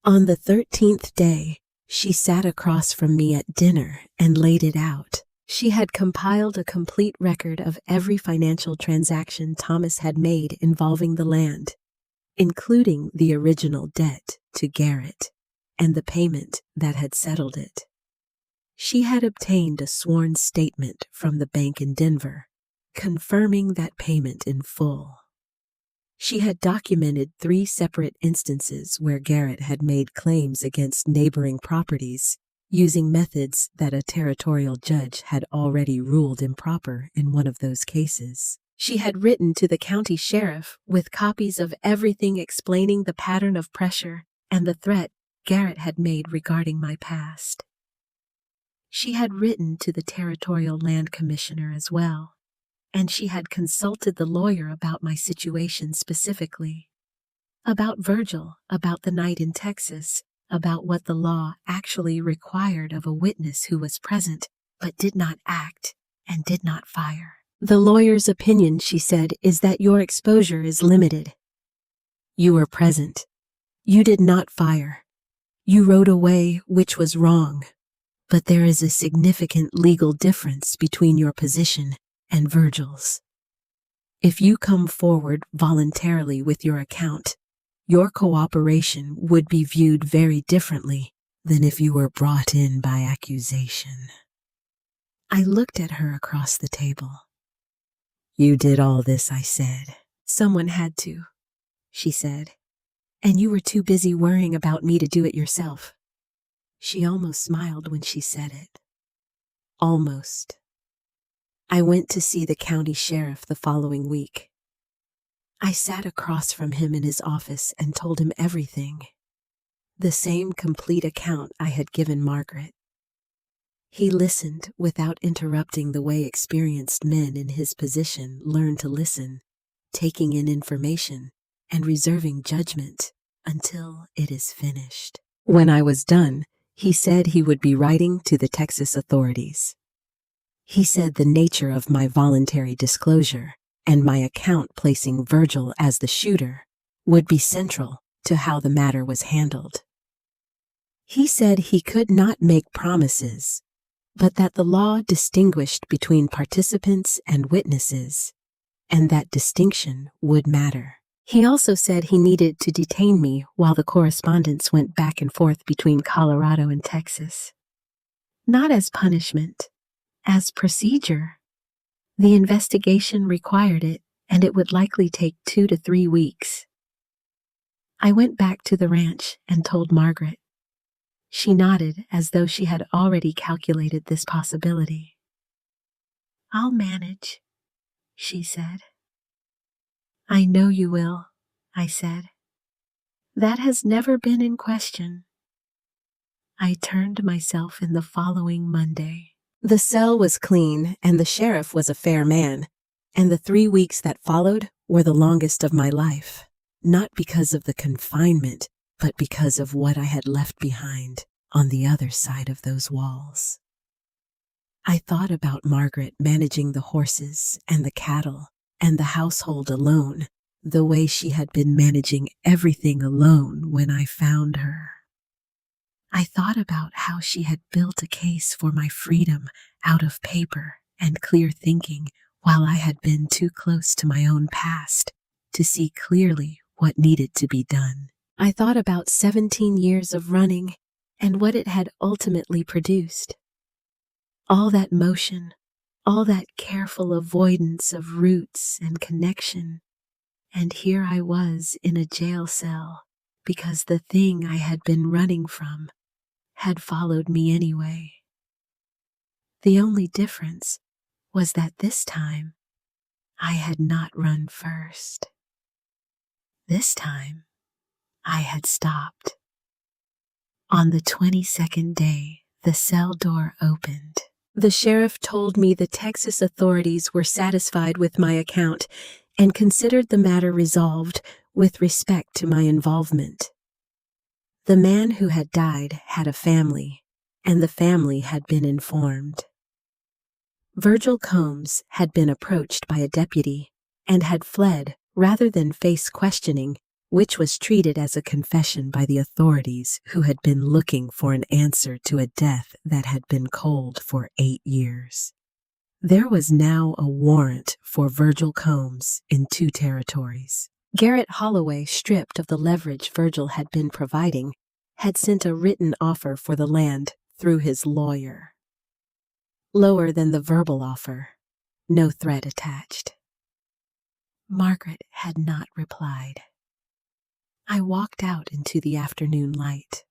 [SPEAKER 1] On the 13th day, she sat across from me at dinner and laid it out. She had compiled a complete record of every financial transaction Thomas had made involving the land, including the original debt to Garrett and the payment that had settled it. She had obtained a sworn statement from the bank in Denver, confirming that payment in full. She had documented 3 separate instances where Garrett had made claims against neighboring properties using methods that a territorial judge had already ruled improper in one of those cases. She had written to the county sheriff with copies of everything explaining the pattern of pressure and the threat Garrett had made regarding my past. She had written to the territorial land commissioner as well, and she had consulted the lawyer about my situation specifically, about Virgil, about the night in Texas, about what the law actually required of a witness who was present but did not act and did not fire. The lawyer's opinion, she said, is that your exposure is limited. You were present. You did not fire. You rode away, which was wrong. But there is a significant legal difference between your position and Virgil's. If you come forward voluntarily with your account, your cooperation would be viewed very differently than if you were brought in by accusation. I looked at her across the table. You did all this, I said. Someone had to, she said. And you were too busy worrying about me to do it yourself. She almost smiled when she said it. Almost. I went to see the county sheriff the following week. I sat across from him in his office and told him everything. The same complete account I had given Margaret. He listened without interrupting the way experienced men in his position learn to listen, taking in information and reserving judgment until it is finished. When I was done, he said he would be writing to the Texas authorities. He said the nature of my voluntary disclosure and my account placing Virgil as the shooter would be central to how the matter was handled. He said he could not make promises, but that the law distinguished between participants and witnesses, and that distinction would matter. He also said he needed to detain me while the correspondence went back and forth between Colorado and Texas. Not as punishment, as procedure. The investigation required it, and it would likely take 2 to 3 weeks. I went back to the ranch and told Margaret. She nodded as though she had already calculated this possibility. "I'll manage," she said. "I know you will," I said. "That has never been in question." I turned myself in the following Monday. The cell was clean and the sheriff was a fair man, and the 3 weeks that followed were the longest of my life, not because of the confinement, but because of what I had left behind on the other side of those walls. I thought about Margaret managing the horses and the cattle and the household alone, the way she had been managing everything alone when I found her. I thought about how she had built a case for my freedom out of paper and clear thinking while I had been too close to my own past to see clearly what needed to be done. I thought about 17 years of running and what it had ultimately produced. All that motion, all that careful avoidance of roots and connection, and here I was in a jail cell because the thing I had been running from had followed me anyway. The only difference was that this time I had not run first. This time I had stopped. On the 22nd day, the cell door opened. The sheriff told me the Texas authorities were satisfied with my account and considered the matter resolved with respect to my involvement. The man who had died had a family, and the family had been informed. Virgil Combs had been approached by a deputy and had fled rather than face questioning, which was treated as a confession by the authorities who had been looking for an answer to a death that had been cold for 8 years. There was now a warrant for Virgil Combs in 2 territories. Garrett Holloway, stripped of the leverage Virgil had been providing, had sent a written offer for the land through his lawyer. Lower than the verbal offer, no threat attached. Margaret had not replied. I walked out into the afternoon light.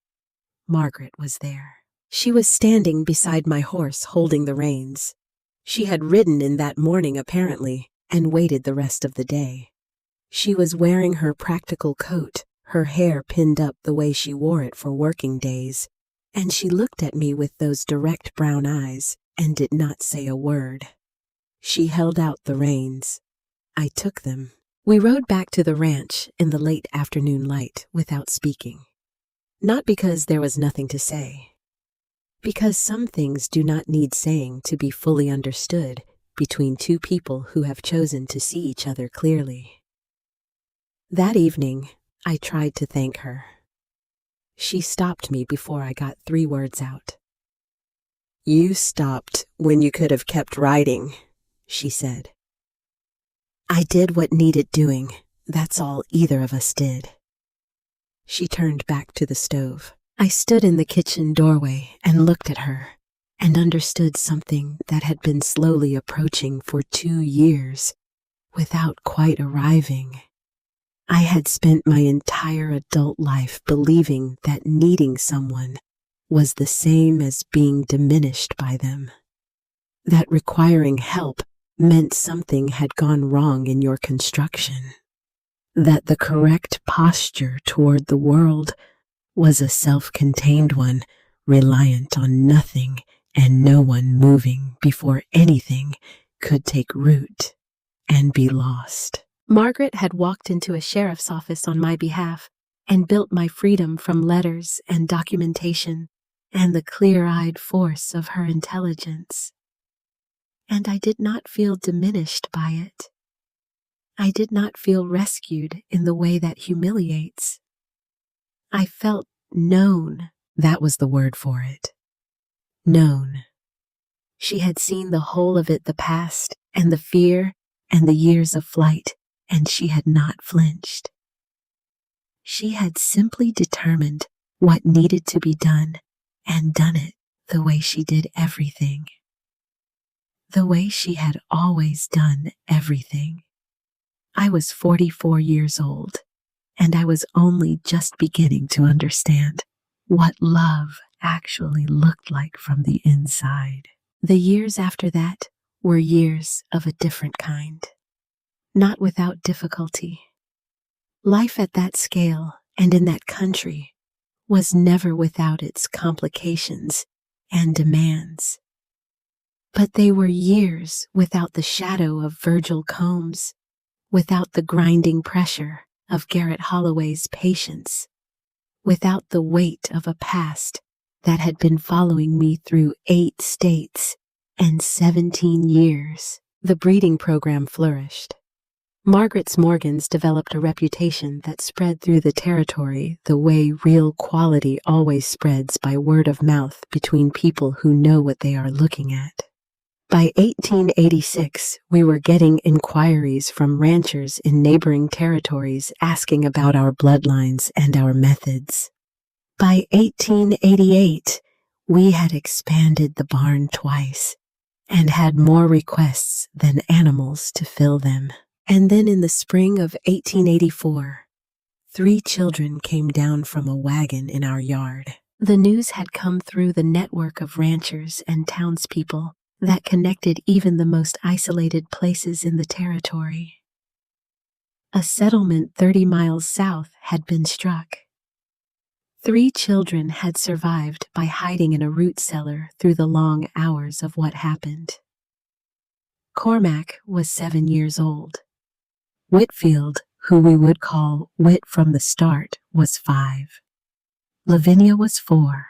[SPEAKER 1] Margaret was there. She was standing beside my horse holding the reins. She had ridden in that morning apparently and waited the rest of the day. She was wearing her practical coat, her hair pinned up the way she wore it for working days, and she looked at me with those direct brown eyes and did not say a word. She held out the reins. I took them. We rode back to the ranch in the late afternoon light without speaking. Not because there was nothing to say. Because some things do not need saying to be fully understood between 2 people who have chosen to see each other clearly. That evening, I tried to thank her. She stopped me before I got 3 words out. "You stopped when you could have kept riding," she said. "I did what needed doing. That's all either of us did." She turned back to the stove. I stood in the kitchen doorway and looked at her and understood something that had been slowly approaching for 2 years without quite arriving. I had spent my entire adult life believing that needing someone was the same as being diminished by them. That requiring help meant something had gone wrong in your construction. That the correct posture toward the world was a self-contained one, reliant on nothing and no one moving before anything could take root and be lost. Margaret had walked into a sheriff's office on my behalf and built my freedom from letters and documentation and the clear-eyed force of her intelligence. And I did not feel diminished by it. I did not feel rescued in the way that humiliates. I felt known. That was the word for it. Known. She had seen the whole of it, the past and the fear and the years of flight, and she had not flinched. She had simply determined what needed to be done and done it the way she did everything. The way she had always done everything. I was 44 years old, and I was only just beginning to understand what love actually looked like from the inside. The years after that were years of a different kind, not without difficulty. Life at that scale and in that country was never without its complications and demands. But they were years without the shadow of Virgil Combs, without the grinding pressure of Garrett Holloway's patience, without the weight of a past that had been following me through 8 states and 17 years. The breeding program flourished. Margaret's Morgans developed a reputation that spread through the territory the way real quality always spreads, by word of mouth between people who know what they are looking at. By 1886, we were getting inquiries from ranchers in neighboring territories asking about our bloodlines and our methods. By 1888, we had expanded the barn twice and had more requests than animals to fill them. And then in the spring of 1884, 3 children came down from a wagon in our yard. The news had come through the network of ranchers and townspeople that connected even the most isolated places in the territory. A settlement 30 miles south had been struck. 3 children had survived by hiding in a root cellar through the long hours of what happened. Cormac was 7 years old. Whitfield, who we would call Whit from the start, was 5. Lavinia was 4.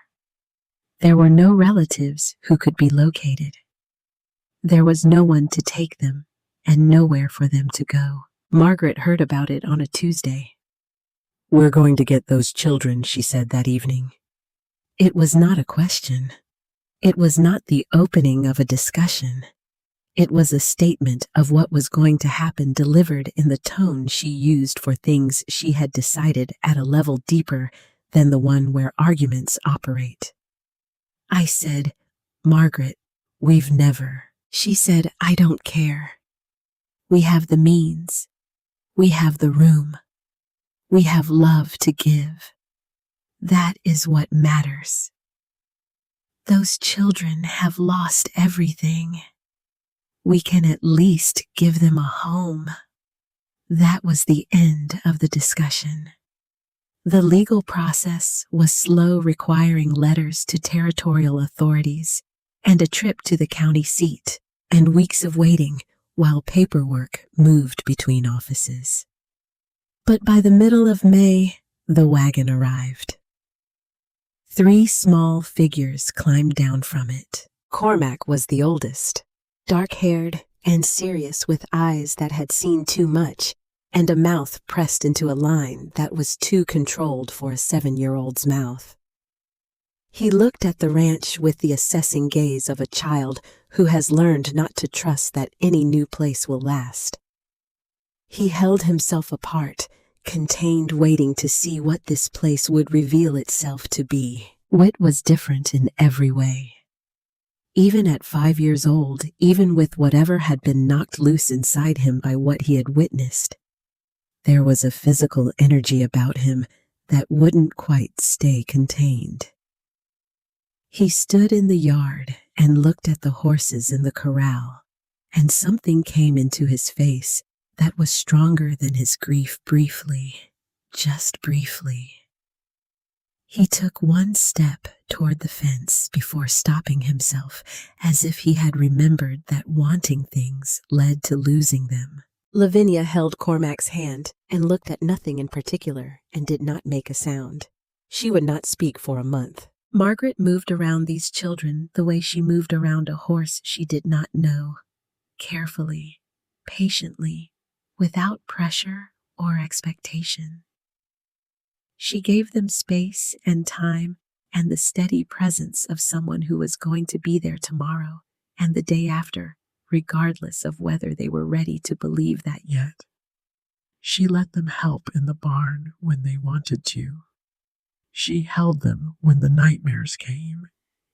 [SPEAKER 1] There were no relatives who could be located. There was no one to take them and nowhere for them to go. Margaret heard about it on a Tuesday. "We're going to get those children," she said that evening. It was not a question. It was not the opening of a discussion. It was a statement of what was going to happen, delivered in the tone she used for things she had decided at a level deeper than the one where arguments operate. I said, "Margaret, we've never." She said, "I don't care. We have the means. We have the room. We have love to give. That is what matters. Those children have lost everything. We can at least give them a home." That was the end of the discussion. The legal process was slow, requiring letters to territorial authorities and a trip to the county seat and weeks of waiting while paperwork moved between offices. But by the middle of May, the wagon arrived. 3 small figures climbed down from it. Cormac was the oldest, dark-haired and serious, with eyes that had seen too much and a mouth pressed into a line that was too controlled for a 7-year-old's mouth. He looked at the ranch with the assessing gaze of a child who has learned not to trust that any new place will last. He held himself apart, contained, waiting to see what this place would reveal itself to be. Whit was different in every way. Even at 5 years old, even with whatever had been knocked loose inside him by what he had witnessed, there was a physical energy about him that wouldn't quite stay contained. He stood in the yard and looked at the horses in the corral, and something came into his face that was stronger than his grief briefly, just briefly. He took one step toward the fence before stopping himself, as if he had remembered that wanting things led to losing them. Lavinia held Cormac's hand and looked at nothing in particular and did not make a sound. She would not speak for a month. Margaret moved around these children the way she moved around a horse she did not know, carefully, patiently, without pressure or expectation. She gave them space and time and the steady presence of someone who was going to be there tomorrow and the day after, regardless of whether they were ready to believe that yet.
[SPEAKER 3] She let them help in the barn when they wanted to. She held them when the nightmares came.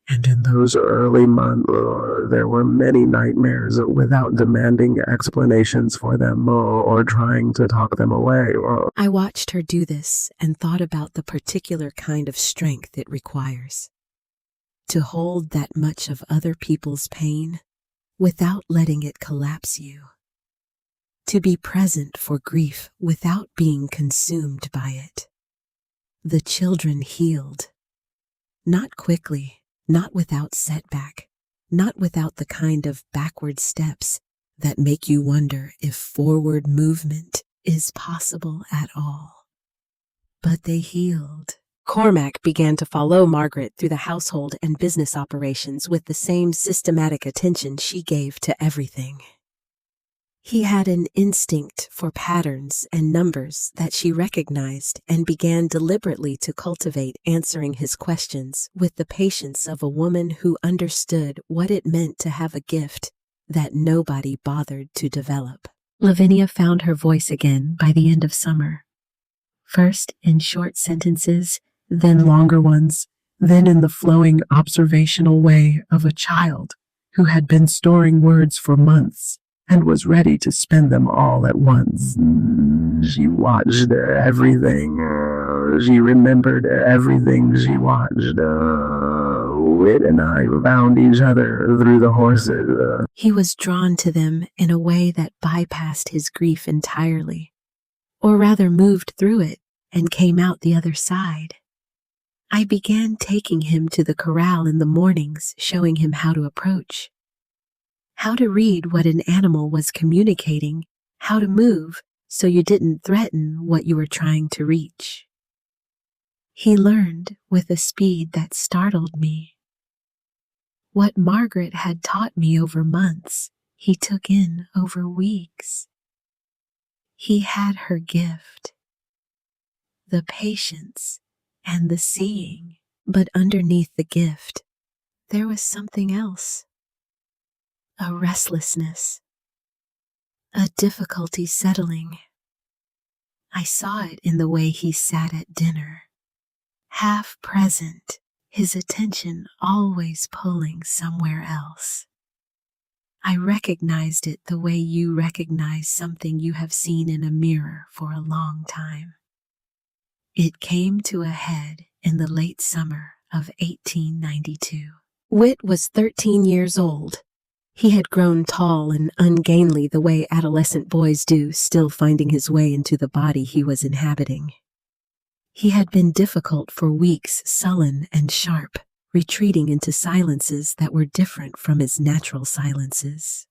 [SPEAKER 2] And in those early months, there were many nightmares without demanding explanations for them or trying to talk them away.
[SPEAKER 1] I watched her do this and thought about the particular kind of strength it requires. To hold that much of other people's pain without letting it collapse you. To be present for grief without being consumed by it. The children healed. Not quickly. Not without setback, not without the kind of backward steps that make you wonder if forward movement is possible at all. But they healed. Cormac began to follow Margaret through the household and business operations with the same systematic attention she gave to everything. He had an instinct for patterns and numbers that she recognized and began deliberately to cultivate answering his questions with the patience of a woman who understood what it meant to have a gift that nobody bothered to develop. Lavinia found her voice again by the end of summer. First in short sentences,
[SPEAKER 3] Then longer ones, then in the flowing observational way of a child who had been storing words for months and was ready to spend them all at once.
[SPEAKER 2] She watched everything. She remembered everything she watched. Whit and I found each other through the horses.
[SPEAKER 1] He was drawn to them in a way that bypassed his grief entirely, or rather moved through it and came out the other side. I began taking him to the corral in the mornings, showing him how to approach. How to read what an animal was communicating, how to move so you didn't threaten what you were trying to reach. He learned with a speed that startled me. What Margaret had taught me over months, he took in over weeks. He had her gift, the patience and the seeing, but underneath the gift, there was something else. A restlessness, a difficulty settling. I saw it in the way he sat at dinner, half present, his attention always pulling somewhere else. I recognized it the way you recognize something you have seen in a mirror for a long time. It came to a head in the late summer of 1892. Whit was 13 years old. He had grown tall and ungainly the way adolescent boys do, still finding his way into the body he was inhabiting. He had been difficult for weeks, sullen and sharp, retreating into silences that were different from his natural silences.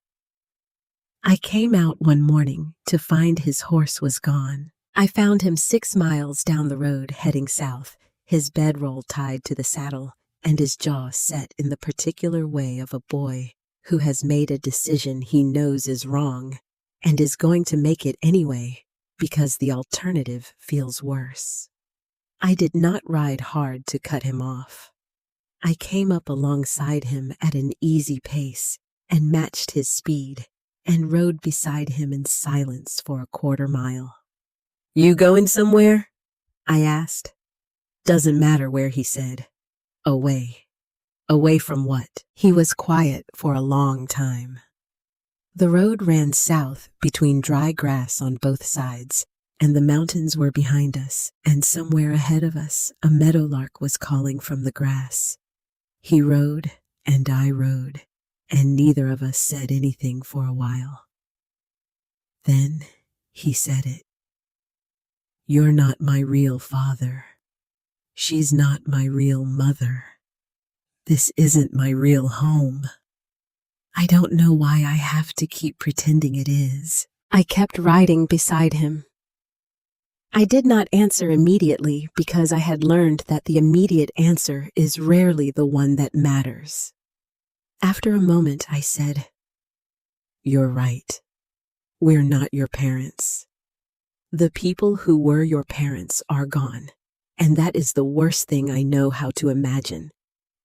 [SPEAKER 1] I came out one morning to find his horse was gone. I found him 6 miles down the road heading south, his bedroll tied to the saddle and his jaw set in the particular way of a boy who has made a decision he knows is wrong and is going to make it anyway because the alternative feels worse. I did not ride hard to cut him off. I came up alongside him at an easy pace and matched his speed and rode beside him in silence for a quarter mile. "You going somewhere?" I asked. "Doesn't matter where," he said. "Away." Away from what? He was quiet for a long time. The road ran south between dry grass on both sides, and the mountains were behind us, and somewhere ahead of us a meadowlark was calling from the grass. He rode, and I rode, and neither of us said anything for a while. Then he said it. "You're not my real father. She's not my real mother. This isn't my real home. I don't know why I have to keep pretending it is." I kept riding beside him. I did not answer immediately because I had learned that the immediate answer is rarely the one that matters. After a moment, I said, "You're right. We're not your parents. The people who were your parents are gone, and that is the worst thing I know how to imagine,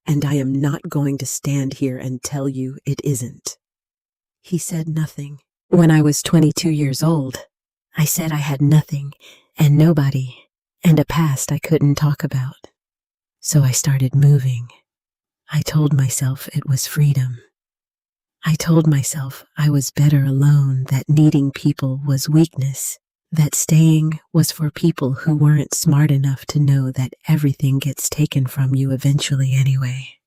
[SPEAKER 1] and I am not going to stand here and tell you it isn't." He said nothing. When I was 22 years old, I said I had nothing and nobody and a past I couldn't talk about. So I started moving. I told myself it was freedom. I told myself I was better alone, that needing people was weakness, that staying was for people who weren't smart enough to know that everything gets taken from you eventually anyway.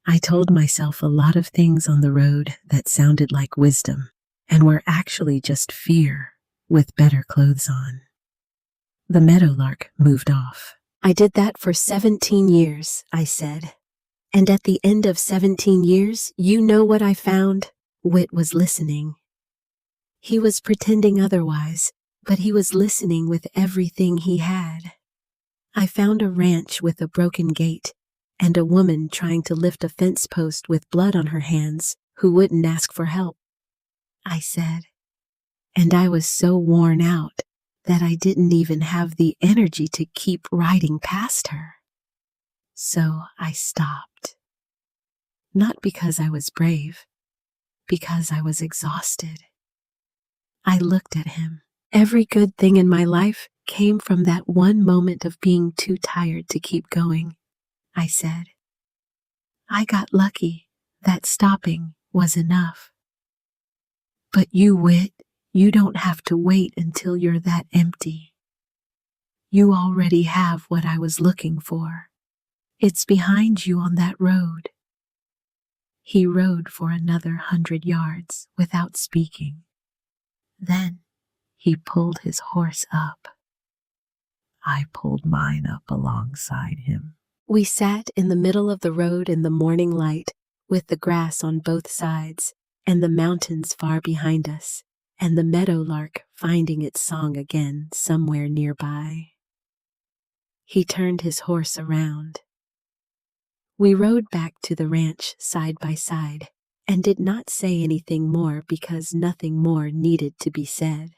[SPEAKER 1] I told myself a lot of things on the road that sounded like wisdom and were actually just fear with better clothes on. The meadowlark moved off. "I did that for 17 years, I said. "And at the end of 17 years, you know what I found?" Whit was listening. He was pretending otherwise, but he was listening with everything he had. I found a ranch with a broken gate and a woman trying to lift a fence post with blood on her hands who wouldn't ask for help, I said. And I was so worn out that I didn't even have the energy to keep riding past her. So I stopped. Not because I was brave, because I was exhausted. I looked at him. Every good thing in my life came from that one moment of being too tired to keep going, I said. I got lucky that stopping was enough. But you, Whit, you don't have to wait until you're that empty. You already have what I was looking for. It's behind you on that road. He rode for another 100 yards without speaking. Then he pulled his horse up. I pulled mine up alongside him. We sat in the middle of the road in the morning light, with the grass on both sides, and the mountains far behind us, and the meadowlark finding its song again somewhere nearby. He turned his horse around. We rode back to the ranch side by side, and did not say anything more because nothing more needed to be said.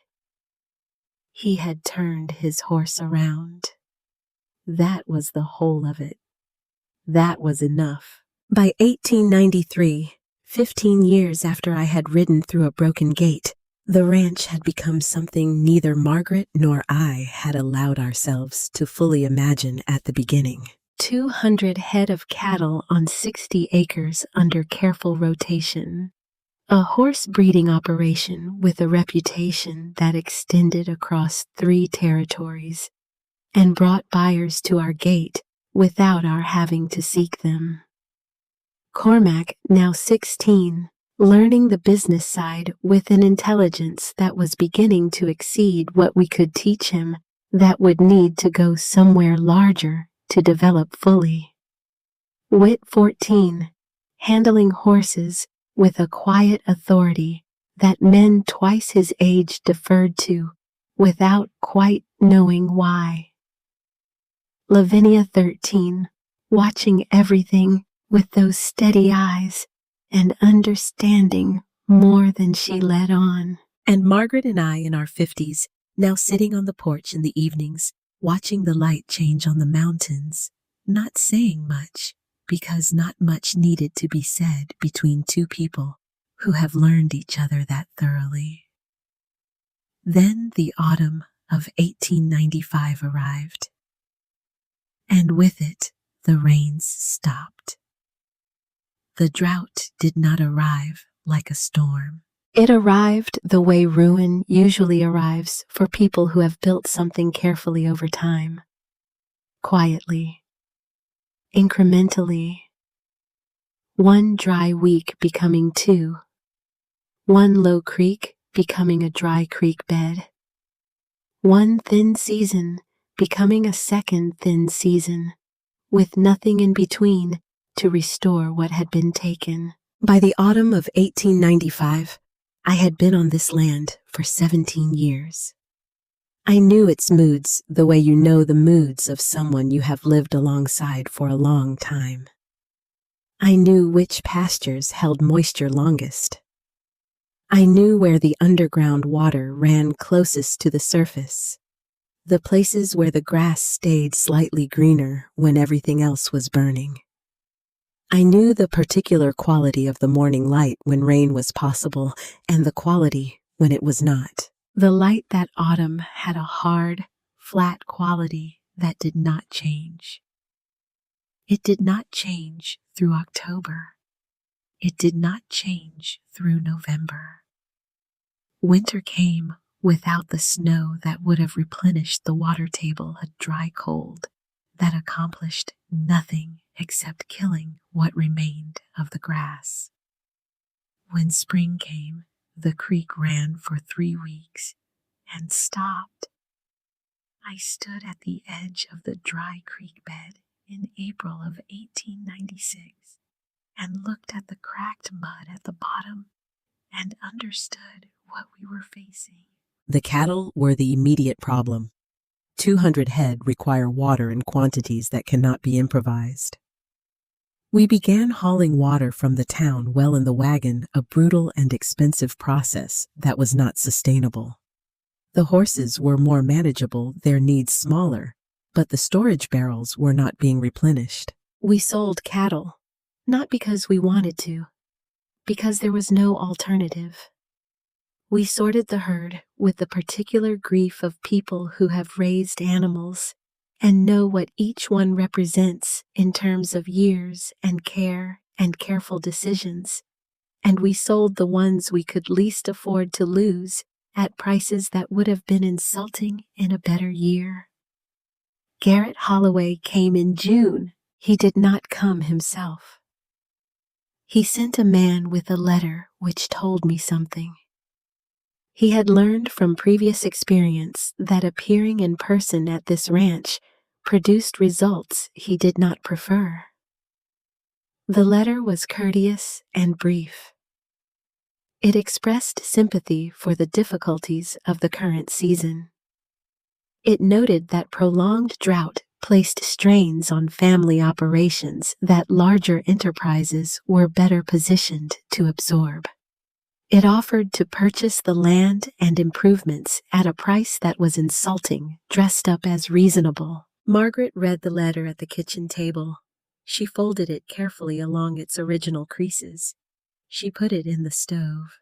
[SPEAKER 1] He had turned his horse around. That was the whole of it. That was enough. By 1893, 15 years after I had ridden through a broken gate, the ranch had become something neither Margaret nor I had allowed ourselves to fully imagine at the beginning. 200 head of cattle on 60 acres under careful rotation. A horse breeding operation with a reputation that extended across 3 territories and brought buyers to our gate without our having to seek them. Cormac, now 16, learning the business side with an intelligence that was beginning to exceed what we could teach him, that would need to go somewhere larger to develop fully. Whit, 14, handling horses with a quiet authority that men twice his age deferred to, without quite knowing why. Lavinia, 13, watching everything with those steady eyes and understanding more than she let on. And Margaret and I in our 50s, now sitting on the porch in the evenings, watching the light change on the mountains, not saying much, because not much needed to be said between 2 people who have learned each other that thoroughly. Then the autumn of 1895 arrived, and with it the rains stopped. The drought did not arrive like a storm. It arrived the way ruin usually arrives for people who have built something carefully over time. Quietly. Incrementally. One dry week becoming two. One low creek becoming a dry creek bed. One thin season becoming a second thin season, with nothing in between to restore what had been taken. By the autumn of 1895, I had been on this land for 17 years. I knew its moods the way you know the moods of someone you have lived alongside for a long time. I knew which pastures held moisture longest. I knew where the underground water ran closest to the surface, the places where the grass stayed slightly greener when everything else was burning. I knew the particular quality of the morning light when rain was possible and the quality when it was not. The light that autumn had a hard, flat quality that did not change. It did not change through October. It did not change through November. Winter came without the snow that would have replenished the water table a dry cold that accomplished nothing except killing what remained of the grass. When spring came, the creek ran for 3 weeks and stopped. I stood at the edge of the dry creek bed in April of 1896 and looked at the cracked mud at the bottom and understood what we were facing. The cattle were the immediate problem. 200 head require water in quantities that cannot be improvised. We began hauling water from the town well in the wagon, a brutal and expensive process that was not sustainable. The horses were more manageable, their needs smaller, but the storage barrels were not being replenished. We sold cattle, not because we wanted to, because there was no alternative. We sorted the herd with the particular grief of people who have raised animals and know what each one represents in terms of years and care and careful decisions, and we sold the ones we could least afford to lose at prices that would have been insulting in a better year. Garrett Holloway came in June. He did not come himself. He sent a man with a letter which told me something. He had learned from previous experience that appearing in person at this ranch produced results he did not prefer. The letter was courteous and brief. It expressed sympathy for the difficulties of the current season. It noted that prolonged drought placed strains on family operations that larger enterprises were better positioned to absorb. It offered to purchase the land and improvements at a price that was insulting, dressed up as reasonable. Margaret read the letter at the kitchen table. She folded it carefully along its original creases. She put it in the stove.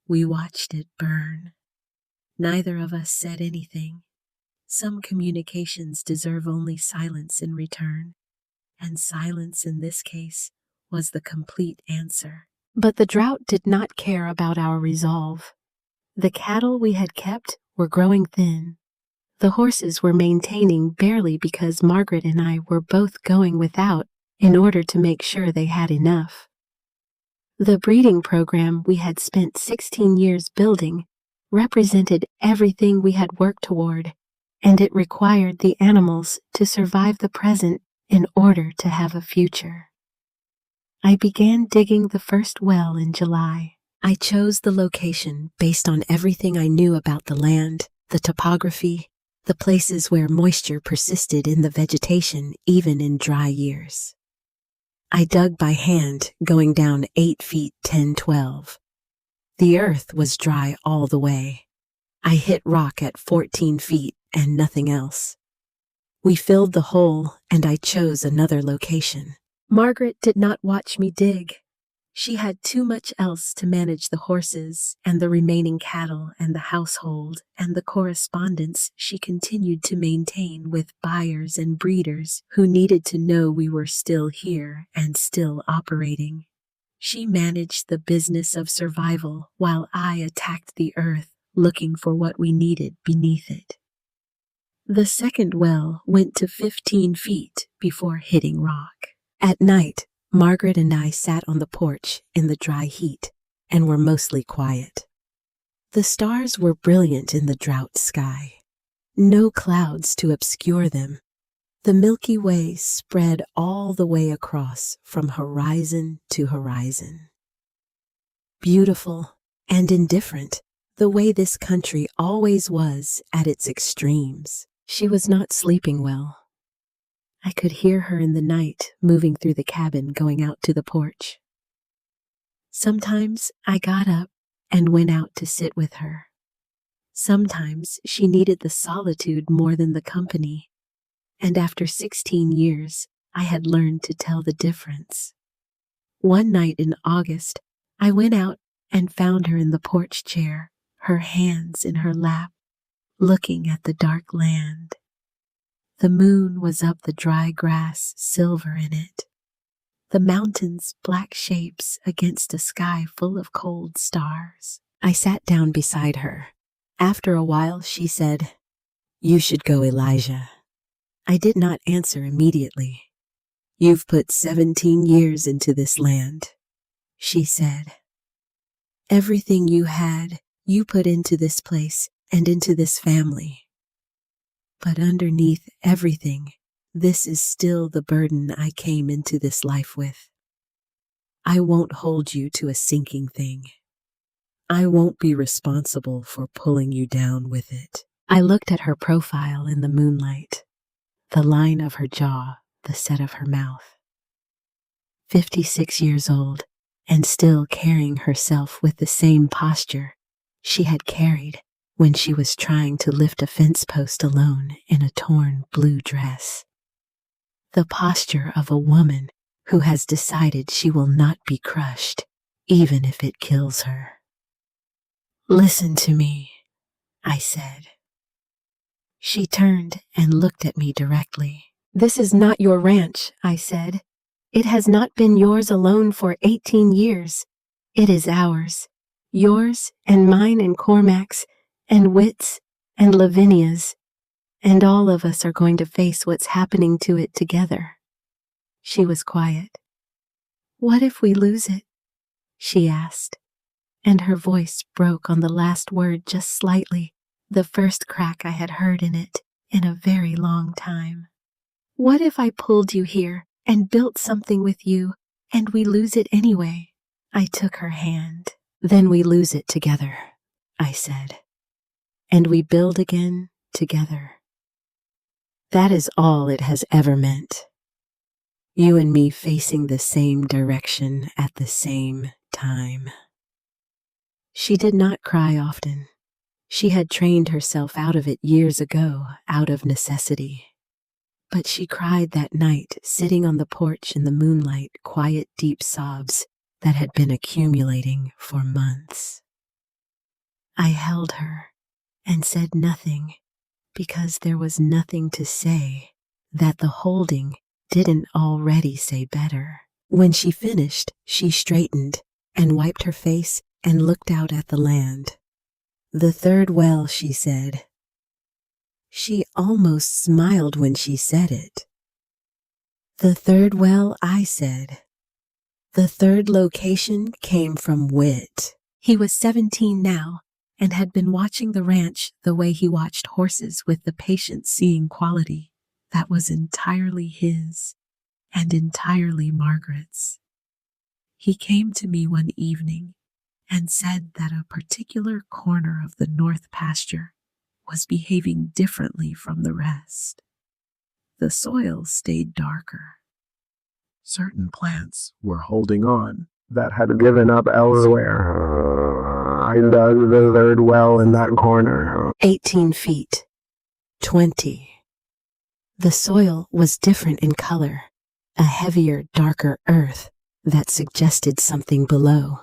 [SPEAKER 1] We watched it burn. Neither of us said anything. Some communications deserve only silence in return, and silence in this case was the complete answer. But the drought did not care about our resolve. The cattle we had kept were growing thin. The horses were maintaining barely because Margaret and I were both going without in order to make sure they had enough. The breeding program we had spent 16 years building represented everything we had worked toward, and it required the animals to survive the present in order to have a future. I began digging the first well in July. I chose the location based on everything I knew about the land, the topography, the places where moisture persisted in the vegetation even in dry years. I dug by hand, going down 8 feet 10-12. The earth was dry all the way. I hit rock at 14 feet and nothing else. We filled the hole and I chose another location. Margaret did not watch me dig. She had too much else to manage the horses and the remaining cattle and the household and the correspondence she continued to maintain with buyers and breeders who needed to know we were still here and still operating. She managed the business of survival while I attacked the earth, looking for what we needed beneath it. The second well went to 15 feet before hitting rock. At night, Margaret and I sat on the porch in the dry heat and were mostly quiet. The stars were brilliant in the drought sky. No clouds to obscure them. The Milky Way spread all the way across from horizon to horizon. Beautiful and indifferent, the way this country always was at its extremes. She was not sleeping well. I could hear her in the night moving through the cabin going out to the porch. Sometimes I got up and went out to sit with her. Sometimes she needed the solitude more than the company, and after 16 years, I had learned to tell the difference. One night in August, I went out and found her in the porch chair, her hands in her lap, looking at the dark land. The moon was up the dry grass, silver in it. The mountains black shapes against a sky full of cold stars. I sat down beside her. After a while, she said, "You should go, Elijah." I did not answer immediately. "You've put 17 years into this land," she said. "Everything you had, you put into this place and into this family. But underneath everything, this is still the burden I came into this life with. I won't hold you to a sinking thing. I won't be responsible for pulling you down with it." I looked at her profile in the moonlight, the line of her jaw, the set of her mouth. 56 years old, and still carrying herself with the same posture she had carried when she was trying to lift a fence post alone in a torn blue dress. The posture of a woman who has decided she will not be crushed, even if it kills her. "Listen to me," I said. She turned and looked at me directly. "This is not your ranch," I said. "It has not been yours alone for 18 years. It is ours. Yours and mine and Cormac's and Witt's and Lavinia's. And all of us are going to face what's happening to it together." She was quiet. "What if we lose it?" she asked, and her voice broke on the last word just slightly, the first crack I had heard in it in a very long time. "What if I pulled you here and built something with you and we lose it anyway?" I took her hand. "Then we lose it together," I said. "And we build again together. That is all it has ever meant. You and me facing the same direction at the same time." She did not cry often. She had trained herself out of it years ago, out of necessity. But she cried that night, sitting on the porch in the moonlight, quiet, deep sobs that had been accumulating for months. I held her and said nothing, because there was nothing to say that the holding didn't already say better. When she finished, she straightened and wiped her face and looked out at the land. "The third well," she said. She almost smiled when she said it. "The third well," I said. "The third location came from Witt." He was 17 now and had been watching the ranch the way he watched horses, with the patient seeing quality that was entirely his and entirely Margaret's. He came to me one evening and said that a particular corner of the North Pasture was behaving differently from the rest. The soil stayed darker.
[SPEAKER 2] Certain plants were holding on that had given up elsewhere. I dug the third well in that corner.
[SPEAKER 1] 18 feet. 20. The soil was different in color, a heavier, darker earth that suggested something below.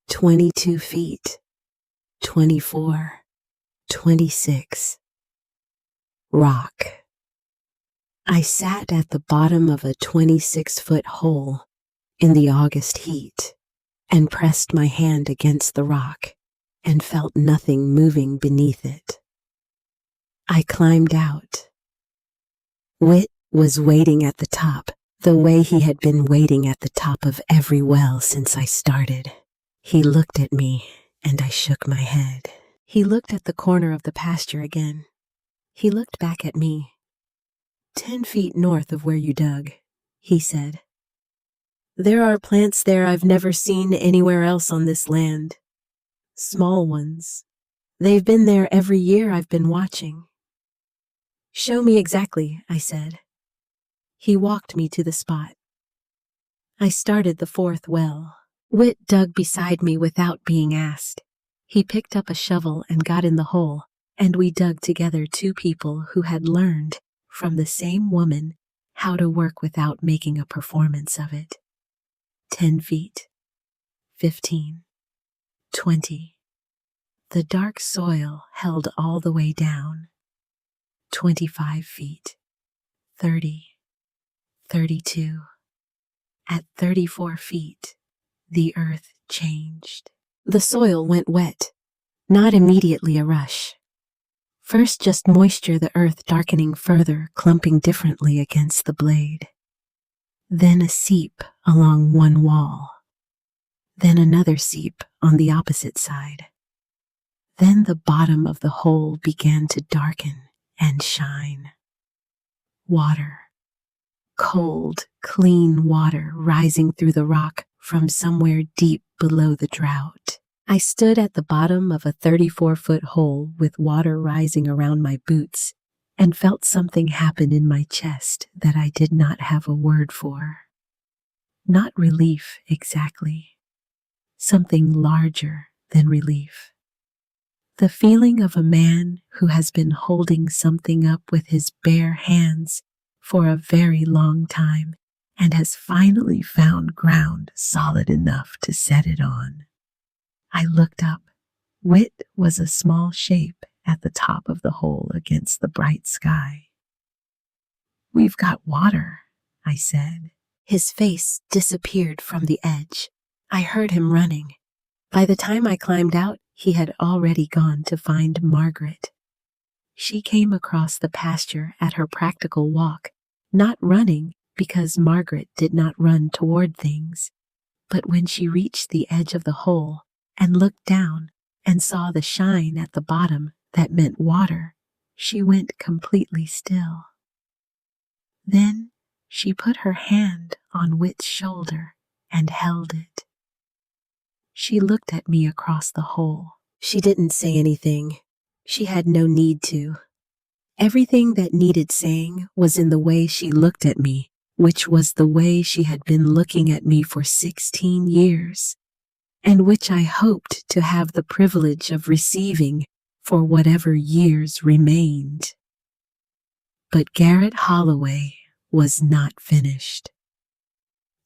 [SPEAKER 1] 22 feet. 24. 26. Rock. I sat at the bottom of a 26-foot hole in the August heat and pressed my hand against the rock and felt nothing moving beneath it. I climbed out. Witt was waiting at the top, the way he had been waiting at the top of every well since I started. He looked at me, and I shook my head. He looked at the corner of the pasture again. He looked back at me. 10 feet north of where you dug, he said. There are plants there I've never seen anywhere else on this land. Small ones. They've been there every year I've been watching. Show me exactly, I said. He walked me to the spot. I started the 4th well. Whit dug beside me without being asked. He picked up a shovel and got in the hole, and we dug together, 2 people who had learned from the same woman how to work without making a performance of it. 10 feet. 15. 20. The dark soil held all the way down. 25 feet. 30. 32. At 34 feet, the earth changed. The soil went wet, not immediately a rush. First just moisture, the earth darkening further, clumping differently against the blade. Then a seep along one wall. Then another seep on the opposite side. Then the bottom of the hole began to darken and shine. Water. Cold, clean water rising through the rock from somewhere deep below the drought. I stood at the bottom of a 34-foot hole with water rising around my boots and felt something happen in my chest that I did not have a word for. Not relief exactly. Something larger than relief. The feeling of a man who has been holding something up with his bare hands for a very long time and has finally found ground solid enough to set it on. I looked up. Whit was a small shape at the top of the hole against the bright sky. We've got water, I said. His face disappeared from the edge. I heard him running. By the time I climbed out, he had already gone to find Margaret. She came across the pasture at her practical walk, not running because Margaret did not run toward things, but when she reached the edge of the hole and looked down and saw the shine at the bottom that meant water, she went completely still. Then she put her hand on Whit's shoulder and held it. She looked at me across the hole. She didn't say anything. She had no need to. Everything that needed saying was in the way she looked at me, which was the way she had been looking at me for 16 years, and which I hoped to have the privilege of receiving for whatever years remained. But Garrett Holloway was not finished.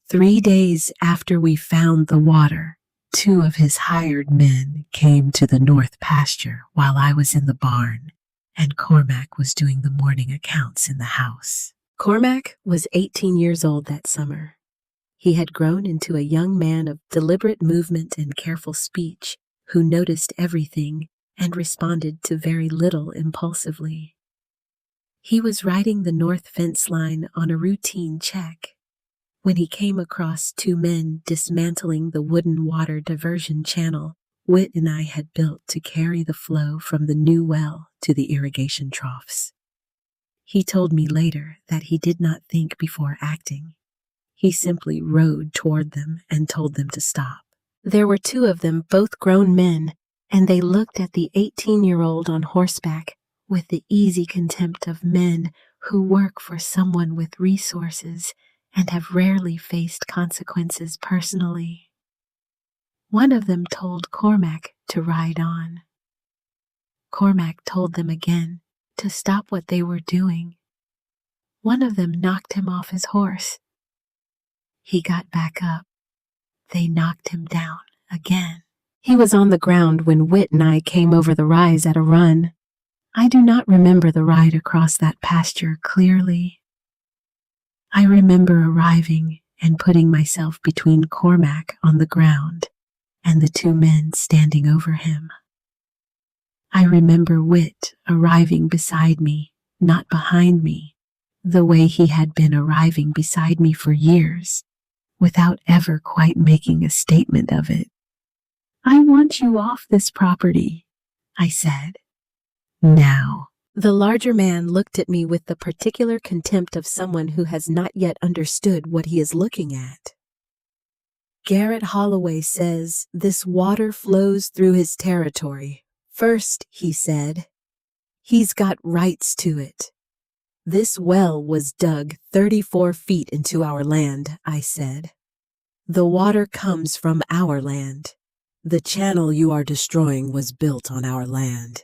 [SPEAKER 1] 3 days after we found the water, 2 of his hired men came to the north pasture while I was in the barn, and Cormac was doing the morning accounts in the house. Cormac was 18 years old that summer. He had grown into a young man of deliberate movement and careful speech who noticed everything and responded to very little impulsively. He was riding the north fence line on a routine check when he came across 2 men dismantling the wooden water diversion channel Whit and I had built to carry the flow from the new well to the irrigation troughs. He told me later that he did not think before acting. He simply rode toward them and told them to stop. There were 2 of them, both grown men, and they looked at the 18-year-old on horseback with the easy contempt of men who work for someone with resources and have rarely faced consequences personally. One of them told Cormac to ride on. Cormac told them again to stop what they were doing. One of them knocked him off his horse. He got back up. They knocked him down again. He was on the ground when Whit and I came over the rise at a run. I do not remember the ride across that pasture clearly. I remember arriving and putting myself between Cormac on the ground and the 2 men standing over him. I remember Whit arriving beside me, not behind me, the way he had been arriving beside me for years, without ever quite making a statement of it. "I want you off this property," I said. "Now." The larger man looked at me with the particular contempt of someone who has not yet understood what he is looking at. "Garrett Holloway says this water flows through his territory. First," he said, "he's got rights to it." "This well was dug 34 feet into our land," I said. "The water comes from our land. The channel you are destroying was built on our land.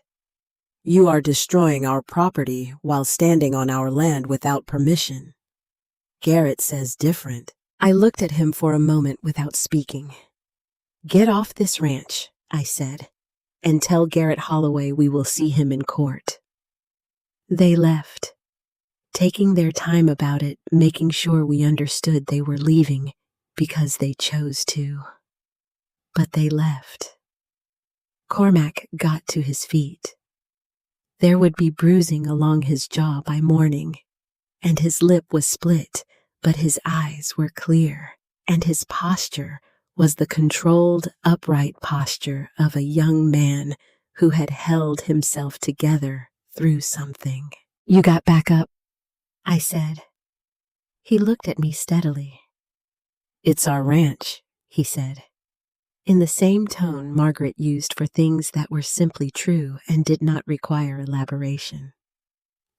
[SPEAKER 1] You are destroying our property while standing on our land without permission. Garrett says different." I looked at him for a moment without speaking. "Get off this ranch," I said, "and tell Garrett Holloway we will see him in court." They left, taking their time about it, making sure we understood they were leaving because they chose to. But they left. Cormac got to his feet. There would be bruising along his jaw by morning, and his lip was split, but his eyes were clear, and his posture was the controlled, upright posture of a young man who had held himself together through something. "You got back up?" I said. He looked at me steadily. "It's our ranch," he said, in the same tone Margaret used for things that were simply true and did not require elaboration.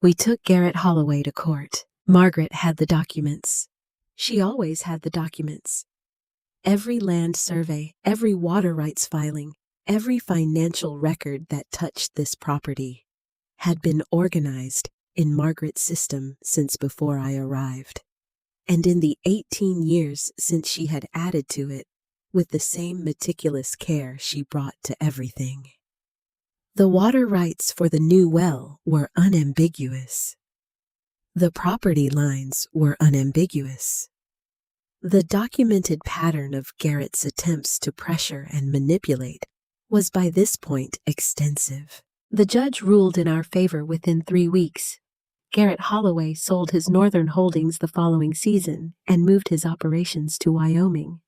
[SPEAKER 1] We took Garrett Holloway to court. Margaret had the documents. She always had the documents. Every land survey, every water rights filing, every financial record that touched this property had been organized in Margaret's system since before I arrived, and in the 18 years since she had added to it, with the same meticulous care she brought to everything. The water rights for the new well were unambiguous. The property lines were unambiguous. The documented pattern of Garrett's attempts to pressure and manipulate was by this point extensive. The judge ruled in our favor within 3 weeks. Garrett Holloway sold his northern holdings the following season and moved his operations to Wyoming.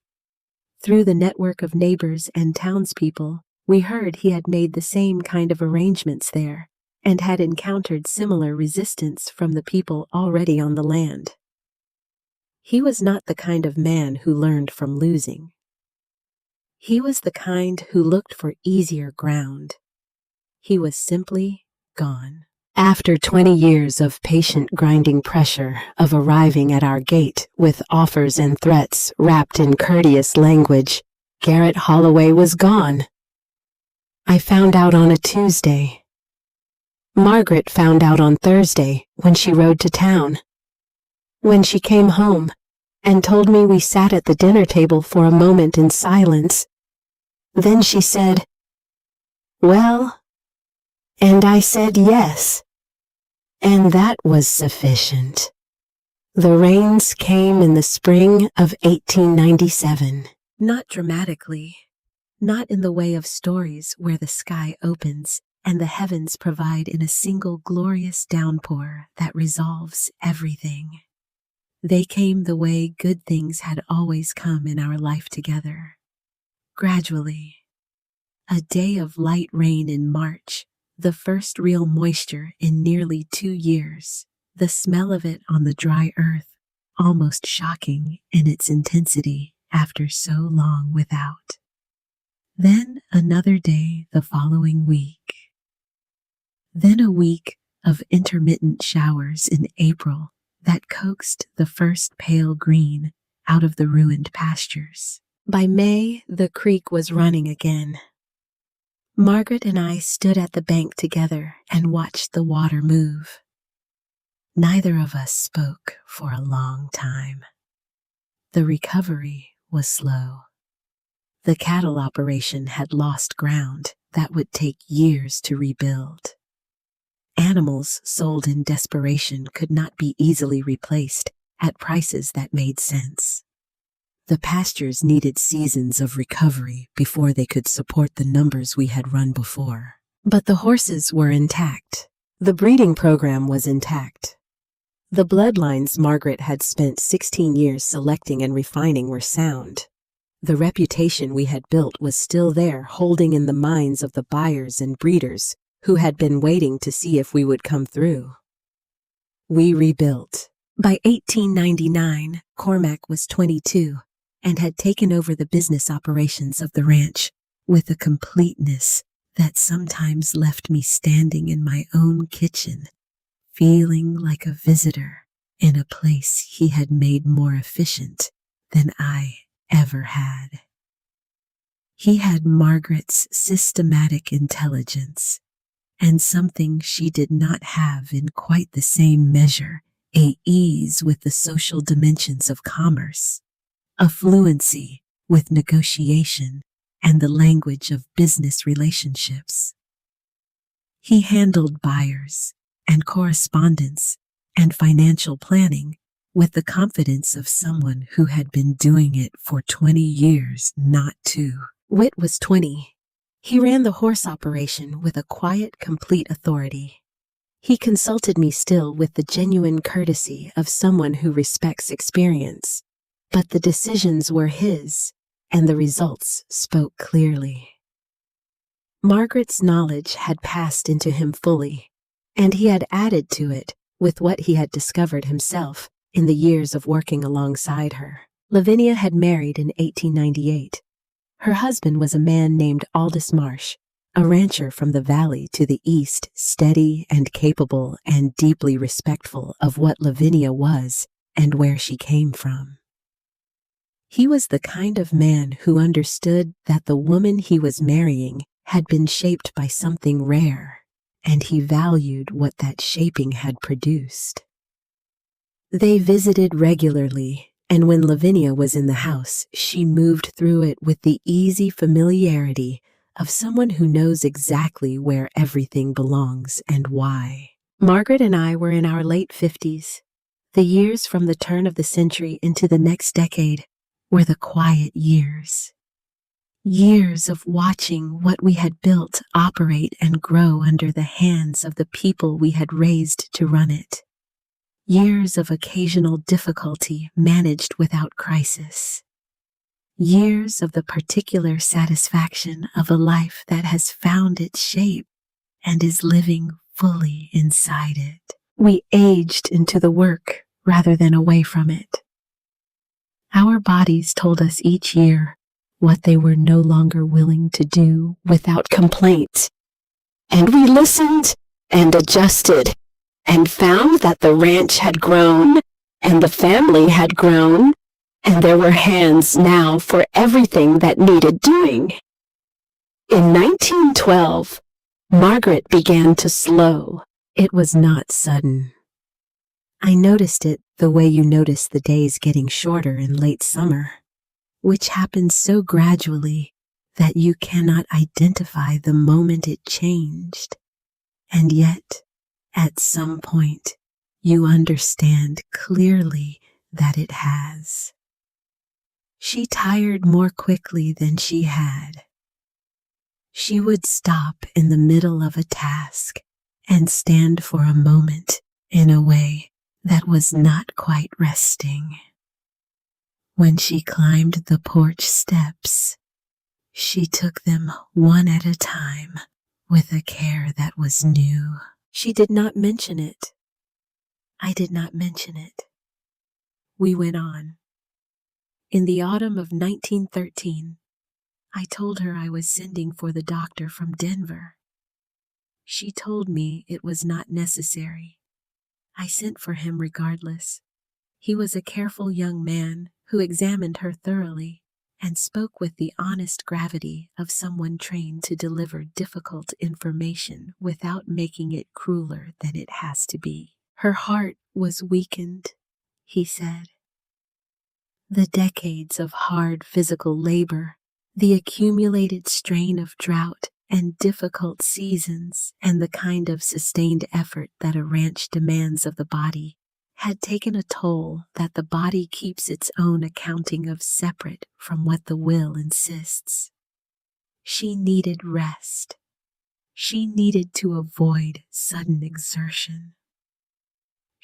[SPEAKER 1] Through the network of neighbors and townspeople, we heard he had made the same kind of arrangements there and had encountered similar resistance from the people already on the land. He was not the kind of man who learned from losing. He was the kind who looked for easier ground. He was simply gone. After 20 years of patient grinding pressure, of arriving at our gate with offers and threats wrapped in courteous language, Garrett Holloway was gone. I found out on a Tuesday. Margaret found out on Thursday when she rode to town. When she came home and told me, we sat at the dinner table for a moment in silence. Then she said, "Well," and I said yes. And that was sufficient. The rains came in the spring of 1897. Not dramatically, not in the way of stories where the sky opens and the heavens provide in a single glorious downpour that resolves everything. They came the way good things had always come in our life together. Gradually. A day of light rain in March, the first real moisture in nearly 2 years, the smell of it on the dry earth, almost shocking in its intensity after so long without. Then another day the following week. Then a week of intermittent showers in April that coaxed the first pale green out of the ruined pastures. By May, the creek was running again. Margaret and I stood at the bank together and watched the water move. Neither of us spoke for a long time. The recovery was slow. The cattle operation had lost ground that would take years to rebuild. Animals sold in desperation could not be easily replaced at prices that made sense. The pastures needed seasons of recovery before they could support the numbers we had run before. But the horses were intact. The breeding program was intact. The bloodlines Margaret had spent 16 years selecting and refining were sound. The reputation we had built was still there, holding in the minds of the buyers and breeders who had been waiting to see if we would come through. We rebuilt. By 1899, Cormac was 22 and had taken over the business operations of the ranch with a completeness that sometimes left me standing in my own kitchen, feeling like a visitor in a place he had made more efficient than I ever had. He had Margaret's systematic intelligence, and something she did not have in quite the same measure, a ease with the social dimensions of commerce, a fluency with negotiation and the language of business relationships. He handled buyers and correspondence and financial planning with the confidence of someone who had been doing it for 20 years, not 2. Whit was 20. He ran the horse operation with a quiet, complete authority. He consulted me still with the genuine courtesy of someone who respects experience, but the decisions were his, and the results spoke clearly. Margaret's knowledge had passed into him fully, and he had added to it with what he had discovered himself in the years of working alongside her. Lavinia had married in 1898. Her husband was a man named Aldous Marsh, a rancher from the valley to the east, steady and capable and deeply respectful of what Lavinia was and where she came from. He was the kind of man who understood that the woman he was marrying had been shaped by something rare, and he valued what that shaping had produced. They visited regularly, and when Lavinia was in the house, she moved through it with the easy familiarity of someone who knows exactly where everything belongs and why. Margaret and I were in our late 50s. The years from the turn of the century into the next decade were the quiet years. Years of watching what we had built operate and grow under the hands of the people we had raised to run it. Years of occasional difficulty managed without crisis. Years of the particular satisfaction of a life that has found its shape and is living fully inside it. We aged into the work rather than away from it. Our bodies told us each year what they were no longer willing to do without complaint. And we listened and adjusted and found that the ranch had grown and the family had grown, and there were hands now for everything that needed doing. In 1912, Margaret began to slow. It was not sudden. I noticed it the way you notice the days getting shorter in late summer, which happens so gradually that you cannot identify the moment it changed. And yet, at some point, you understand clearly that it has. She tired more quickly than she had. She would stop in the middle of a task and stand for a moment in a way that was not quite resting. When she climbed the porch steps, she took them one at a time with a care that was new. She did not mention it. I did not mention it. We went on. In the autumn of 1913, I told her I was sending for the doctor from Denver. She told me it was not necessary. I sent for him regardless. He was a careful young man who examined her thoroughly and spoke with the honest gravity of someone trained to deliver difficult information without making it crueler than it has to be. Her heart was weakened, he said. The decades of hard physical labor, the accumulated strain of drought and difficult seasons, and the kind of sustained effort that a ranch demands of the body had taken a toll that the body keeps its own accounting of separate from what the will insists. She needed rest. She needed to avoid sudden exertion.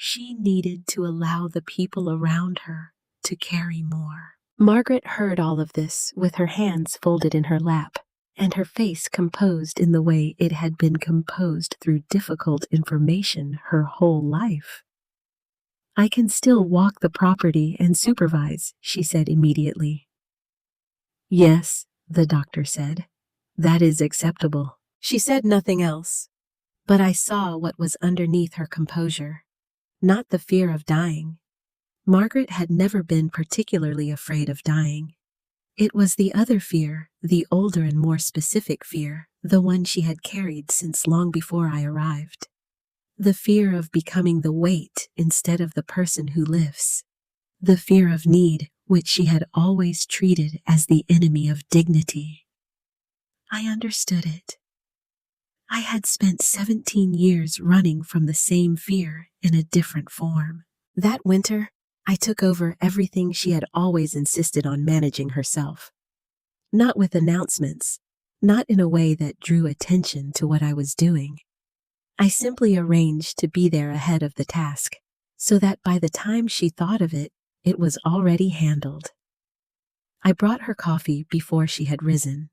[SPEAKER 1] She needed to allow the people around her to carry more. Margaret heard all of this with her hands folded in her lap, and her face composed in the way it had been composed through difficult information her whole life. "I can still walk the property and supervise," she said immediately. "Yes," the doctor said. "That is acceptable." She said nothing else, but I saw what was underneath her composure. Not the fear of dying. Margaret had never been particularly afraid of dying. It was the other fear, the older and more specific fear, the one she had carried since long before I arrived. The fear of becoming the weight instead of the person who lifts. The fear of need, which she had always treated as the enemy of dignity. I understood it. I had spent 17 years running from the same fear in a different form. That winter, I took over everything she had always insisted on managing herself. Not with announcements, not in a way that drew attention to what I was doing. I simply arranged to be there ahead of the task, so that by the time she thought of it, it was already handled. I brought her coffee before she had risen.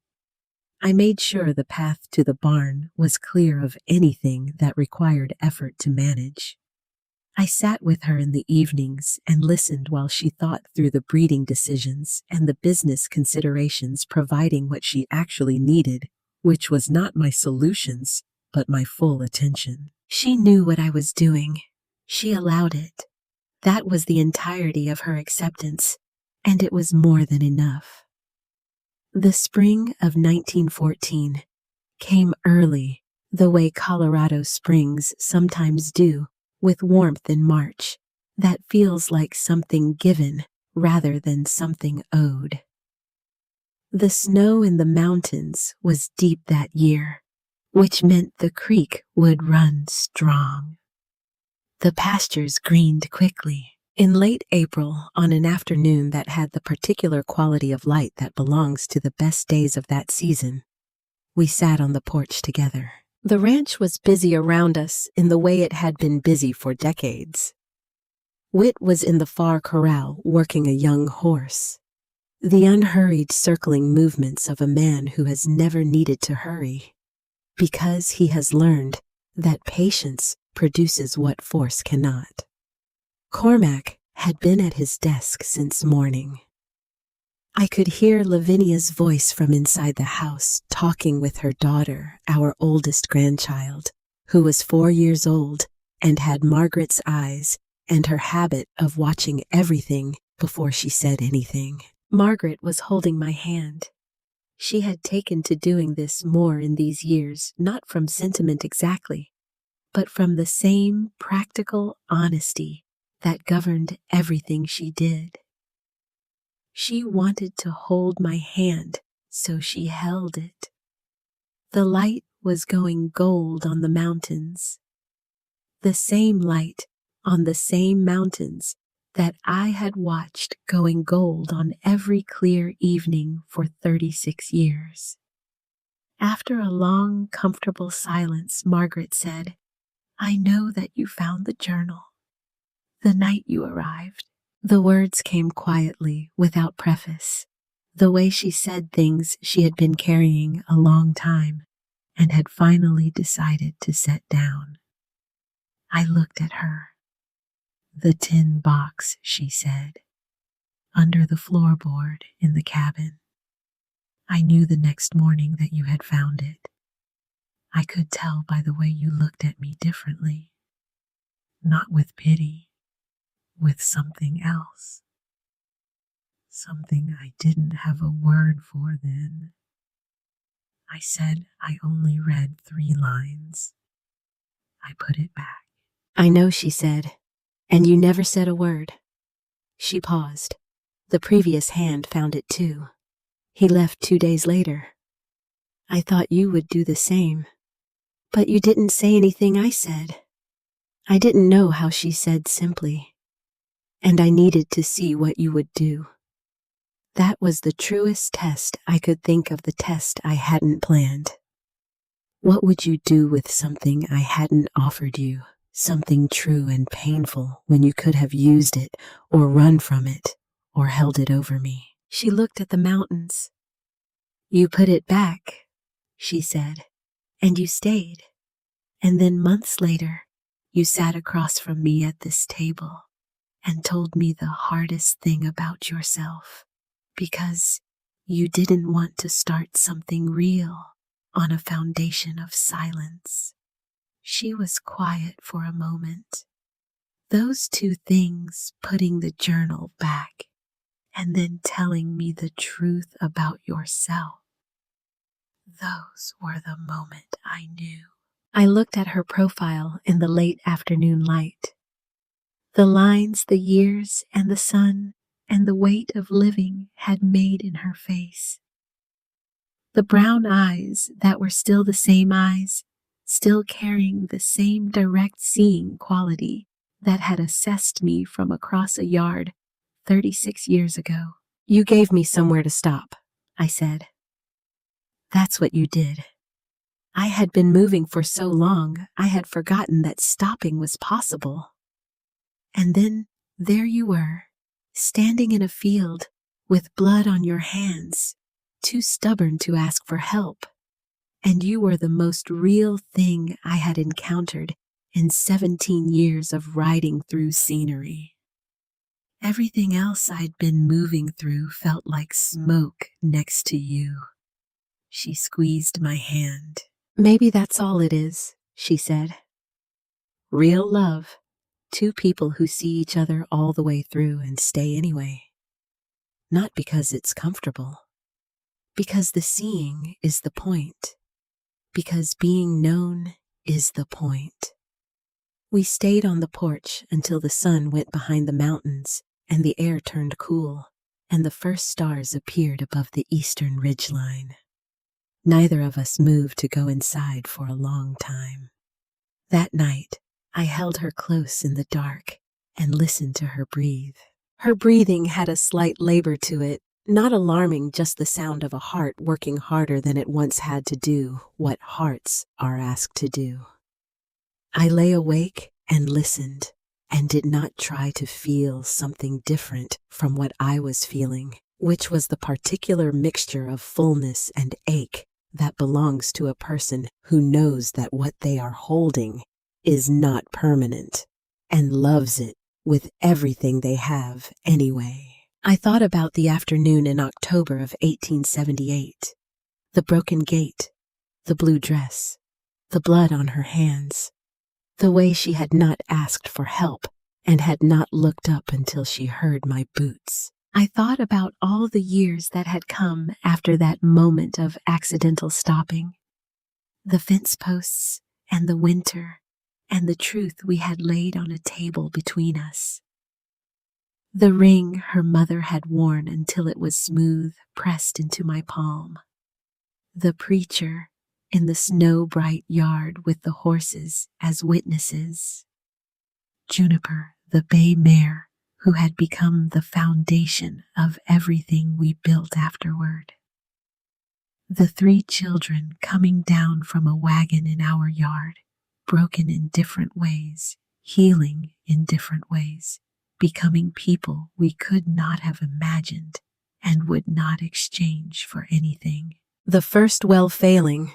[SPEAKER 1] I made sure the path to the barn was clear of anything that required effort to manage. I sat with her in the evenings and listened while she thought through the breeding decisions and the business considerations, providing what she actually needed, which was not my solutions, but my full attention. She knew what I was doing. She allowed it. That was the entirety of her acceptance, and it was more than enough. The spring of 1914 came early, the way Colorado springs sometimes do, with warmth in March that feels like something given rather than something owed. The snow in the mountains was deep that year, which meant the creek would run strong. The pastures greened quickly. In late April, on an afternoon that had the particular quality of light that belongs to the best days of that season, we sat on the porch together. The ranch was busy around us in the way it had been busy for decades. Whit was in the far corral working a young horse. The unhurried circling movements of a man who has never needed to hurry, because he has learned that patience produces what force cannot. Cormac had been at his desk since morning. I could hear Lavinia's voice from inside the house talking with her daughter, our oldest grandchild, who was 4 years old and had Margaret's eyes and her habit of watching everything before she said anything. Margaret was holding my hand. She had taken to doing this more in these years, not from sentiment exactly, but from the same practical honesty that governed everything she did. She wanted to hold my hand, so she held it. The light was going gold on the mountains. The same light on the same mountains that I had watched going gold on every clear evening for 36 years. After a long, comfortable silence, Margaret said, "I know that you found the journal the night you arrived." The words came quietly, without preface, the way she said things she had been carrying a long time and had finally decided to set down. I looked at her. "The tin box," she said, "under the floorboard in the cabin. I knew the next morning that you had found it. I could tell by the way you looked at me differently. Not with pity, with something else. Something I didn't have a word for then. I said I only read 3 lines. I put it back." "I know," she said, "and you never said a word." She paused. "The previous hand found it too. He left 2 days later. I thought you would do the same. But you didn't say anything I said." I didn't know how she said simply. And I needed to see what you would do. That was the truest test I could think of, the test I hadn't planned. What would you do with something I hadn't offered you? something true and painful when you could have used it or run from it or held it over me. She looked at the mountains. You put it back, she said, and you stayed. And then months later, you sat across from me at this table and told me the hardest thing about yourself because you didn't want to start something real on a foundation of silence. She was quiet for a moment. Those two things, putting the journal back and then telling me the truth about yourself, those were the moment I knew. I looked at her profile in the late afternoon light. The lines the years and the sun and the weight of living had made in her face. The brown eyes that were still the same eyes, still carrying the same direct seeing quality that had assessed me from across a yard 36 years ago. You gave me somewhere to stop, I said. That's what you did. I had been moving for so long, I had forgotten that stopping was possible. And then there you were, standing in a field with blood on your hands, too stubborn to ask for help. And you were the most real thing I had encountered in 17 years of riding through scenery. Everything else I'd been moving through felt like smoke next to you. She squeezed my hand. Maybe that's all it is, she said. Real love. Two people who see each other all the way through and stay anyway. Not because it's comfortable. Because the seeing is the point. Because being known is the point. We stayed on the porch until the sun went behind the mountains and the air turned cool, and the first stars appeared above the eastern ridgeline. Neither of us moved to go inside for a long time. That night, I held her close in the dark and listened to her breathe. Her breathing had a slight labor to it, not alarming, just the sound of a heart working harder than it once had to do what hearts are asked to do. I lay awake and listened, and did not try to feel something different from what I was feeling, which was the particular mixture of fullness and ache that belongs to a person who knows that what they are holding is not permanent and loves it with everything they have anyway. I thought about the afternoon in October of 1878, the broken gate, the blue dress, the blood on her hands, the way she had not asked for help and had not looked up until she heard my boots. I thought about all the years that had come after that moment of accidental stopping, the fence posts and the winter and the truth we had laid on a table between us. The ring her mother had worn until it was smooth pressed into my palm. The preacher in the snow-bright yard with the horses as witnesses. Juniper, the bay mare, who had become the foundation of everything we built afterward. The 3 children coming down from a wagon in our yard, broken in different ways, healing in different ways, becoming people we could not have imagined and would not exchange for anything. The first well failing,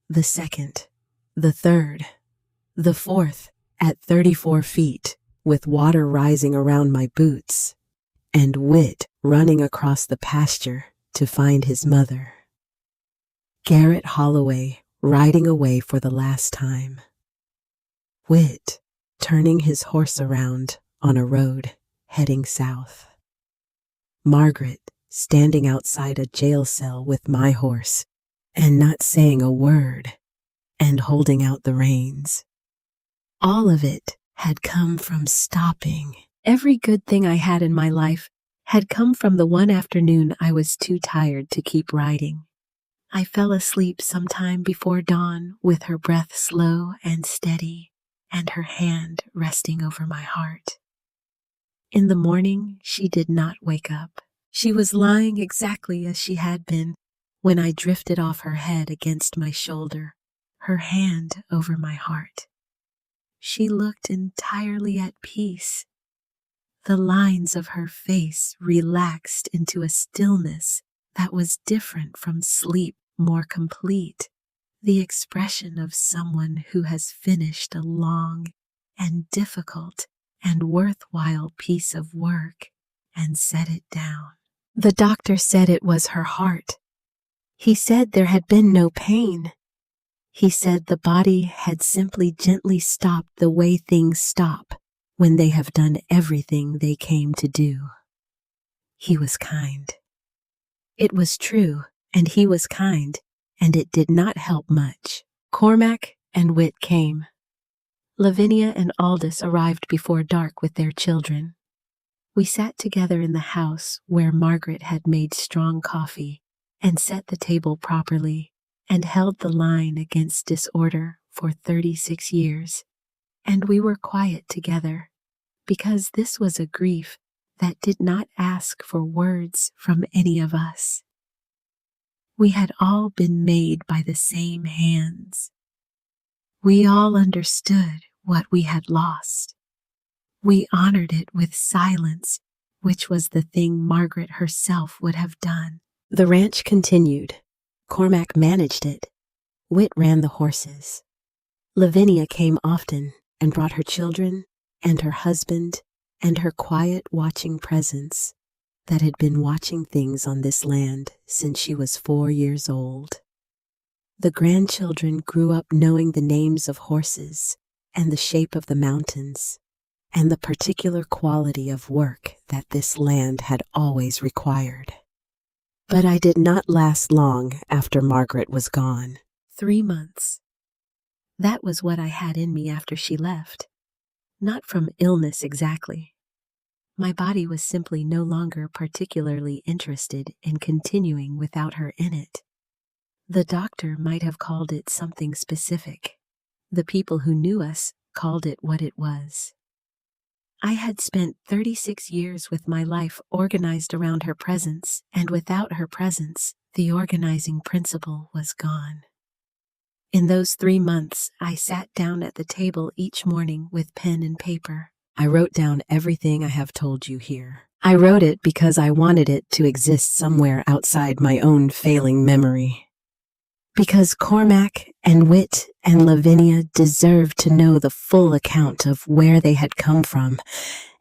[SPEAKER 1] the second, the third, the fourth at 34 feet, with water rising around my boots, and Whit running across the pasture to find his mother. Garrett Holloway riding away for the last time. Whit turning his horse around on a road heading south. Margaret standing outside a jail cell with my horse and not saying a word and holding out the reins. All of it had come from stopping. Every good thing I had in my life had come from the one afternoon I was too tired to keep riding. I fell asleep sometime before dawn with her breath slow and steady and her hand resting over my heart. In the morning, she did not wake up. She was lying exactly as she had been when I drifted off her head against my shoulder, her hand over my heart. She looked entirely at peace. The lines of her face relaxed into a stillness that was different from sleep, more complete, the expression of someone who has finished a long and difficult and worthwhile piece of work and set it down. The doctor said it was her heart. He said there had been no pain. He said the body had simply gently stopped the way things stop when they have done everything they came to do. He was kind. It was true, and he was kind, and it did not help much. Cormac and Whit came. Lavinia and Aldous arrived before dark with their children. We sat together in the house where Margaret had made strong coffee and set the table properly and held the line against disorder for 36 years. And we were quiet together because this was a grief that did not ask for words from any of us. We had all been made by the same hands. We all understood what we had lost. We honored it with silence, which was the thing Margaret herself would have done. The ranch continued. Cormac managed it. Whit ran the horses. Lavinia came often and brought her children and her husband and her quiet watching presence that had been watching things on this land since she was 4 years old. The grandchildren grew up knowing the names of horses and the shape of the mountains and the particular quality of work that this land had always required. But I did not last long after Margaret was gone. 3 months. That was what I had in me after she left. Not from illness exactly. My body was simply no longer particularly interested in continuing without her in it. The doctor might have called it something specific. The people who knew us called it what it was. I had spent 36 years with my life organized around her presence, and without her presence, the organizing principle was gone. In those 3 months, I sat down at the table each morning with pen and paper. I wrote down everything I have told you here. I wrote it because I wanted it to exist somewhere outside my own failing memory. Because Cormac and Whit and Lavinia deserved to know the full account of where they had come from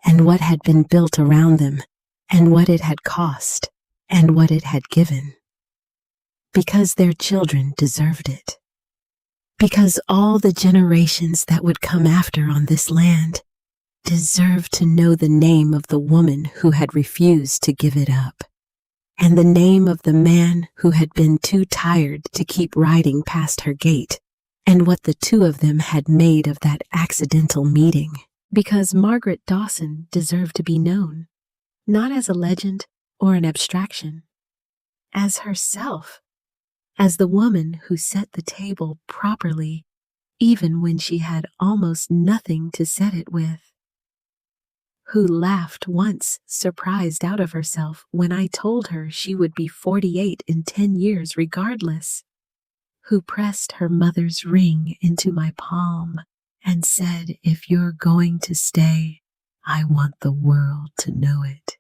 [SPEAKER 1] and what had been built around them and what it had cost and what it had given. Because their children deserved it. Because all the generations that would come after on this land deserved to know the name of the woman who had refused to give it up, and the name of the man who had been too tired to keep riding past her gate, and what the two of them had made of that accidental meeting. Because Margaret Dawson deserved to be known, not as a legend or an abstraction, as herself, as the woman who set the table properly, even when she had almost nothing to set it with. Who laughed once, surprised out of herself, when I told her she would be 48 in 10 years regardless. Who pressed her mother's ring into my palm and said, "If you're going to stay, I want the world to know it."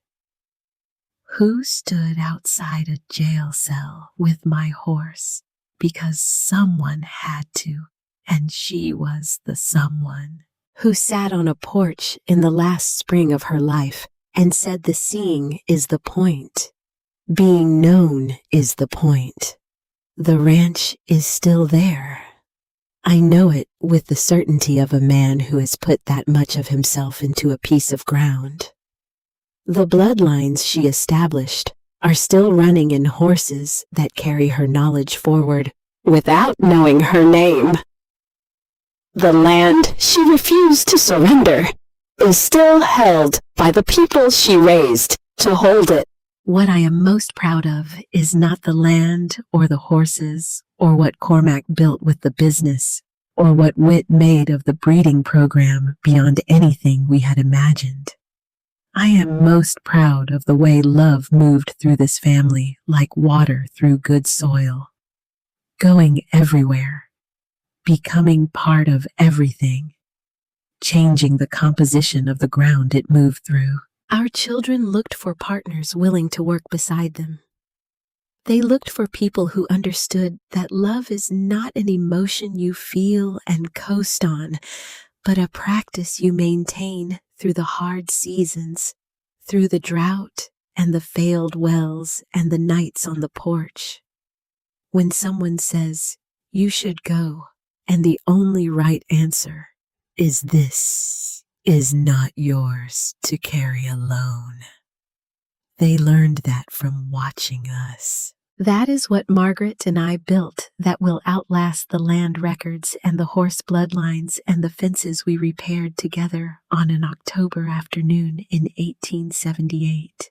[SPEAKER 1] Who stood outside a jail cell with my horse because someone had to, and she was the someone. Who sat on a porch in the last spring of her life and said the seeing is the point. Being known is the point. The ranch is still there. I know it with the certainty of a man who has put that much of himself into a piece of ground. The bloodlines she established are still running in horses that carry her knowledge forward without knowing her name. The land she refused to surrender is still held by the people she raised to hold it. What I am most proud of is not the land or the horses or what Cormac built with the business or what Whit made of the breeding program beyond anything we had imagined. I am most proud of the way love moved through this family like water through good soil, going everywhere, becoming part of everything, changing the composition of the ground it moved through. Our children looked for partners willing to work beside them. They looked for people who understood that love is not an emotion you feel and coast on, but a practice you maintain through the hard seasons, through the drought and the failed wells and the nights on the porch. When someone says, "You should go," and the only right answer is, "This is not yours to carry alone." They learned that from watching us. That is what Margaret and I built that will outlast the land records and the horse bloodlines and the fences we repaired together on an October afternoon in 1878.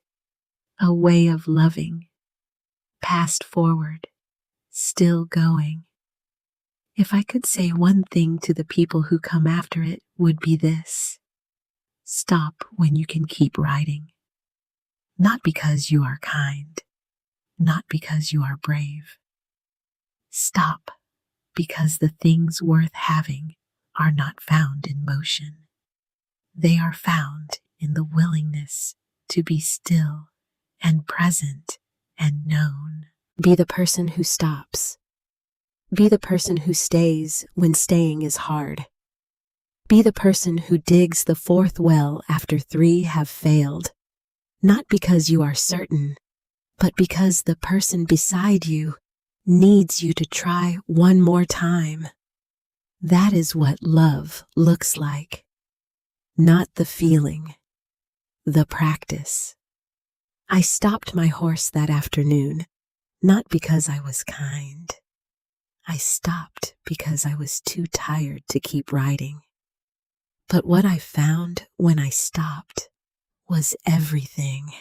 [SPEAKER 1] A way of loving, passed forward, still going. If I could say one thing to the people who come after it, would be this: stop when you can keep riding. Not because you are kind, not because you are brave. Stop because the things worth having are not found in motion. They are found in the willingness to be still and present and known. Be the person who stops. Be the person who stays when staying is hard. Be the person who digs the fourth well after 3 have failed, not because you are certain, but because the person beside you needs you to try one more time. That is what love looks like. Not the feeling, the practice. I stopped my horse that afternoon, not because I was kind. I stopped because I was too tired to keep riding. But what I found when I stopped was everything.